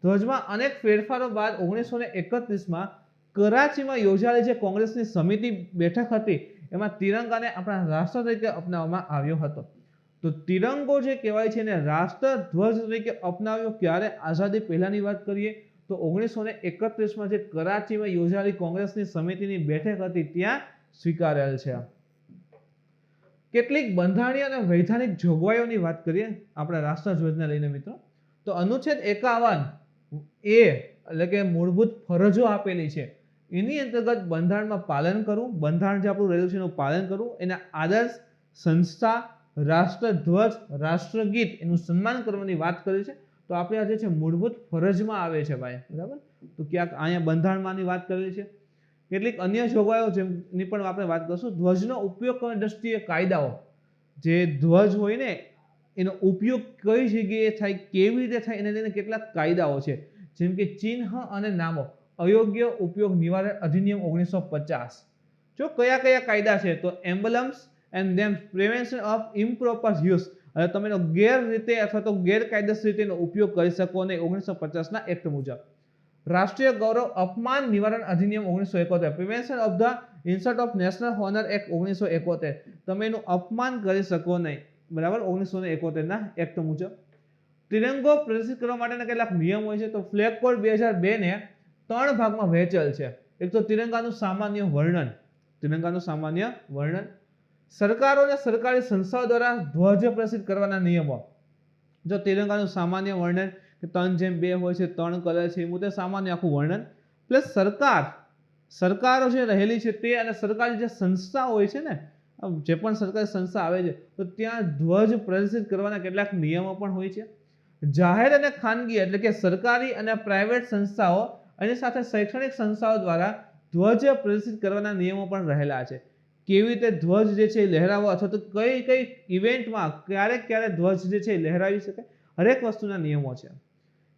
ધ્વજમાં અનેક ફેરફારો બાદ 1931માં કરાચીમાં યોજાયેલી જે કોંગ્રેસની સમિતિ બેઠક હતી એમાં તિરંગાને આપણા રાષ્ટ્ર તરીકે અપનાવવામાં આવ્યો હતો. તો તિરંગો જે કહેવાય છે એને રાષ્ટ્રધ્વજ તરીકે અપનાવ્યો ક્યારે, આઝાદી પહેલાની વાત કરીએ તો 1931માં જે કરાચીમાં યોજાયેલી કોંગ્રેસની સમિતિની બેઠક હતી ત્યાં સ્વીકારેલ છે. કેટલીક બંધારણીય અને વૈધાનિક જોગવાઈઓની વાત કરીએ આપણા રાષ્ટ્રધ્વજને લઈને મિત્રો, તો અનુચ્છેદ 51A એટલે કે મૂળભૂત ફરજો આપેલી છે, એની અંતર્ગત બંધારણમાં પાલન કરવું, બંધારણ જે આપણું રહેલું છે એનું પાલન કરવું, એના આદર્શ, સંસ્થા, રાષ્ટ્રધ્વજ, રાષ્ટ્રગીત એનું સન્માન કરવાની વાત કરી છે. તો આપણે આ જે છે મૂળભૂત ફરજમાં આવે છે ભાઈ, બરાબર. તો ક્યાંક અહીંયા બંધારણમાંની વાત કરેલી છે. કેટલીક અન્ય જોગવાઈઓ જેમની પણ આપણે વાત કરશું. ધ્વજનો ઉપયોગ કરવાની દ્રષ્ટિએ કાયદાઓ, જે ધ્વજ હોય ને એનો ઉપયોગ કઈ જગ્યાએ થાય, કેવી રીતે થાય, એને લઈને કેટલાક કાયદાઓ છે, જેમ કે ચિહ્ન અને નામો. અયોગ્ય ઉપયોગ નિવારણ અધિનિયમ 1950. જો કયા કયા કાયદા છે તો emblems and them prevention of improper use, અને તમે એનો ગેરરીતે અથવા તો ગેરકાયદેસર રીતે એનો ઉપયોગ કરી શકો નહીં 1950 ના એક્ટ મુજબ. રાષ્ટ્રીય ગૌરવ અપમાન નિવારણ અધિનિયમ 1971, prevention of the insult of national owner act 1971, તમે એનું અપમાન કરી શકો નહીં, બરાબર, 1971 ના એક્ટ મુજબ. તિરંગો પ્રદર્શિત કરવા માટેના કેટલાક નિયમ હોય છે તો ફ્લેગ કોડ 2002 ને 3 ભાગમાં વહેંચેલ છે. એક તો તિરંગાનું સામાન્ય વર્ણન, સરકારો અને સરકારી સંસ્થાઓ દ્વારા ધ્વજ પ્રદર્શિત કરવાના નિયમો. જો તિરંગાનું સામાન્ય વર્ણન કે 3:2 હોય છે, 3 કલર છે, એ મુદ્દે સામાન્ય આખું વર્ણન, પ્લસ સરકારો જે રહેલી છે તે અને સરકારી જે સંસ્થા હોય છે ને, જે પણ સરકારી સંસ્થા આવે છે તો ત્યાં ધ્વજ પ્રદર્શિત કરવાના કેટલાક નિયમો પણ હોય છે. જાહેર અને ખાનગી એટલે કે સરકારી અને પ્રાઇવેટ સંસ્થાઓ અને સાથે શૈક્ષણિક સંસ્થાઓ દ્વારા ધ્વજ પ્રદર્શિત કરવાના નિયમો પણ રહેલા છે. કેવી રીતે ધ્વજ જે છે એ લહેરાવો અથવા તો કઈ ઇવેન્ટમાં ક્યારે ધ્વજ જે છે એ લહેરાવી શકાય, હરેક વસ્તુના નિયમો છે.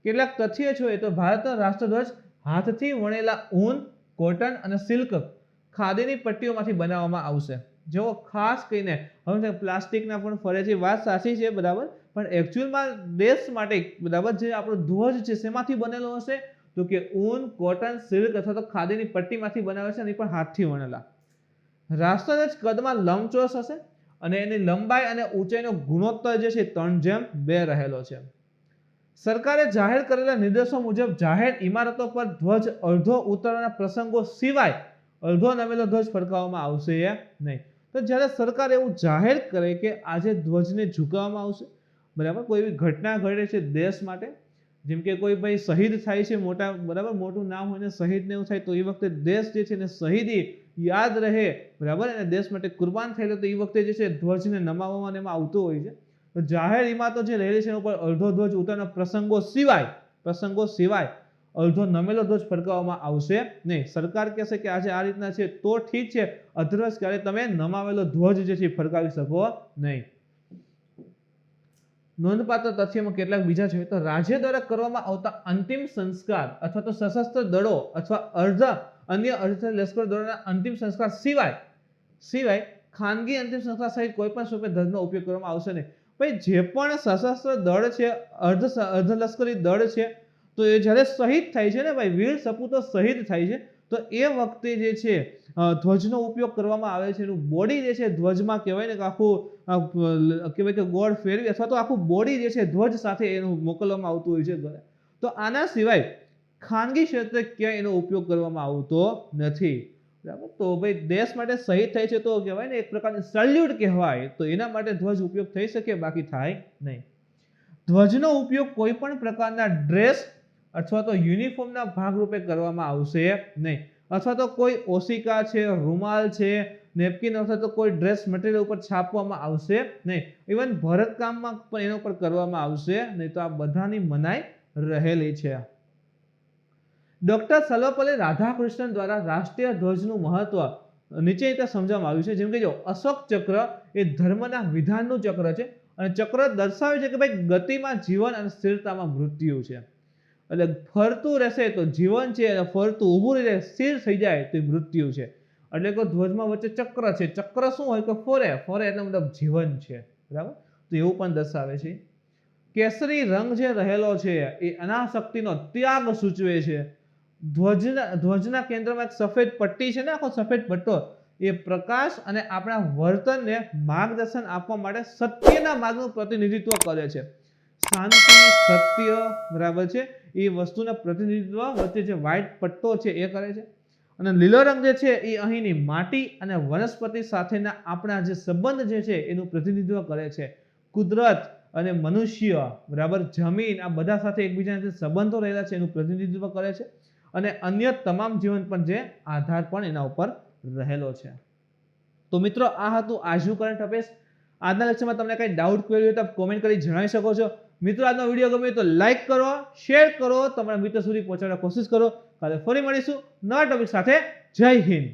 કેટલાક તથ્ય જોઈએ તો ભારતનો રાષ્ટ્રધ્વજ હાથથી વણેલા ઊન, કોટન અને સિલ્ક ખાદીની પટ્ટીઓમાંથી બનાવવામાં આવશે. જો ખાસ કરીને હવે પ્લાસ્ટિકના પણ ફરે છે, વાત સાચી છે, બરાબર, પણ એકચ્યુઅલમાં દેશ માટે બરાબર જે આપણો ધ્વજ છે શેમાંથી બનેલો હશે તો કે ઊન, કોટન, સિલ્ક અથવા તો ખાદીની પટ્ટીમાંથી બનાવે છે, અને પણ હાથથી વણેલા. રાષ્ટ્રધ્વજ કદમાં લંબચોરસ હશે અને એની લંબાઈ અને ઊંચાઈનો ગુણોત્તર જે છે 3:2 રહેલો છે. સરકારે જાહેર કરેલા નિર્દેશો મુજબ જાહેર ઇમારતો પર ધ્વજ અડધો ઉતરવાના પ્રસંગો સિવાય અડધો નમેલો ધ્વજ ફરકાવવામાં આવશે નહીં. તો જ્યારે સરકાર એવું જાહેર કરે કે આજે ધ્વજને ઝુકાવવામાં આવશે, બરાબર, કોઈ એવી ઘટના ઘટે છે દેશ માટે, જેમ કે કોઈ ભાઈ શહીદ થાય છે, મોટું નામ હોય ને શહીદને એવું થાય તો એ વખતે દેશ જે છે ને શહીદી યાદ રહે, બરાબર, અને દેશ માટે કુરબાન થયેલો તો એ વખતે જે છે ધ્વજને નમાવવામાં એમાં આવતો હોય છે. તો જાહેર ઇમારતો જે રહેલી છે એના ઉપર અડધો ધ્વજ ઉતારના પ્રસંગો સિવાય અડધો નમેલો ધ્વજ ફરકાવવામાં આવશે નહીં. સરકાર કહેશે કે આજે આ રીતના છે તો ઠીક છે, અધરવાઇઝ ક્યારે તમે નમાવેલો ધ્વજ જે છે ફરકાવી શકો નહીં. નોંધપાત્ર તથ્યમાં કેટલાક બીજા છે તો રાજ્ય દ્વારા કરવામાં આવતા અંતિમ સંસ્કાર અથવા તો સશસ્ત્ર દળો અથવા અન્ય અર્ધ લશ્કર દળોના અંતિમ સંસ્કાર સિવાય ખાનગી અંતિમ સંસ્કાર સહિત કોઈ પણ સ્વરૂપે ધ્વજનો ઉપયોગ કરવામાં આવશે નહીં. ભાઈ જે પણ સશસ્ત્ર દળ છે, અર્ધ લશ્કરી દળ છે, તો એ જ્યારે શહીદ થાય છે ને ભાઈ, વીર સપૂતો શહીદ થાય છે તો એ વખતે જે છે ધ્વજનો ઉપયોગ કરવામાં આવે છે. એનું બોડી જે છે ધ્વજમાં કહેવાય ને કે આખું કહેવાય કે ગોળ ફેરવી અથવા તો આખું બોડી જે છે ધ્વજ સાથે એનું મોકલવામાં આવતું હોય છે ઘરે. તો આના સિવાય ખાનગી ક્ષેત્રે ક્યાંય એનો ઉપયોગ કરવામાં આવતો નથી, બરાબર. તો ભાઈ દેશ માટે શહીદ થાય છે તો કહેવાય ને એક પ્રકારની સલ્યુટ કહેવાય, તો એના માટે ધ્વજ ઉપયોગ થઈ શકે, બાકી થાય નહીં. ધ્વજનો ઉપયોગ કોઈ પણ પ્રકારના ડ્રેસ અથવા તો યુનિફોર્મના ભાગરૂપે કરવામાં આવશે નહીં, અથવા તો કોઈ ઓશિકા છે, રૂમાલ છે, નેપકિન અથવા તો કોઈ ડ્રેસ મટીરિયલ ઉપર છાપવામાં આવશે નહીં. ઇવન ભરતકામમાં પણ એના ઉપર કરવામાં આવશે નહીં. તો આ બધાની મનાઈ રહેલી છે. ડોક્ટર સર્વપલ્લી રાધાકૃષ્ણન દ્વારા રાષ્ટ્રીય ધ્વજનું મહત્વ નીચે રીતે સમજાવવામાં આવ્યું છે. જેમ કે જો અશોક ચક્ર એ ધર્મના વિધાનનું ચક્ર છે અને ચક્ર દર્શાવે છે કે ભાઈ ગતિમાં જીવન અને સ્થિરતામાં મૃત્યુ છે. એટલે ફરતું રહેશે તો જીવન છે, અને ફરતું ઊભું રહે સ્થિર થઈ જાય તો મૃત્યુ છે. એટલે કે ધ્વજમાં વચ્ચે ચક્ર છે. ચક્ર શું હોય કે ફરે એટલે મતલબ જીવન છે, બરાબર. તો એવું પણ દર્શાવે છે. કેસરી રંગ જે રહેલો છે એ અનાસક્તિનો ત્યાગ સૂચવે છે. ધ્વજના કેન્દ્રમાં એક સફેદ પટ્ટી છે ને, આખો સફેદ પટ્ટો, એ પ્રકાશ અને આપણા વર્તનને માર્ગદર્શન આપવા માટે સત્યના માર્ગનું પ્રતિનિધિત્વ કરે છે. શાંતિ, સત્ય, બરાબર છે, એ વસ્તુના પ્રતિનિધિત્વ વચ્ચે જે વ્હાઇટ પટ્ટો છે એ કરે છે. અને લીલો રંગ જે છે એ અહીંની માટી અને વનસ્પતિ સાથેના આપણા જે સંબંધ જે છે એનું પ્રતિનિધિત્વ કરે છે. કુદરત અને મનુષ્ય, બરાબર, જમીન, આ બધા સાથે એકબીજાના જે સંબંધો રહેલા છે એનું પ્રતિનિધિત્વ કરે છે. અને અન્ય તમામ જીવન પણ જે આધાર પણ એના ઉપર રહેલો છે. તો મિત્રો આ હતું આજનું કરંટ અફેર્સ. આજના લેક્ચરમાં તમને કઈ ડાઉટ ક્વેરી હોય તો કોમેન્ટ કરી જણાવી શકો છો. મિત્રો આજનો વિડીયો ગમે તો લાઈક કરો, શેર કરો, તમારા મિત્રો સુધી પહોંચાડવાની કોશિશ કરો. કાલે ફરી મળીશું નવા ટોપિક સાથે. જય હિન્દ.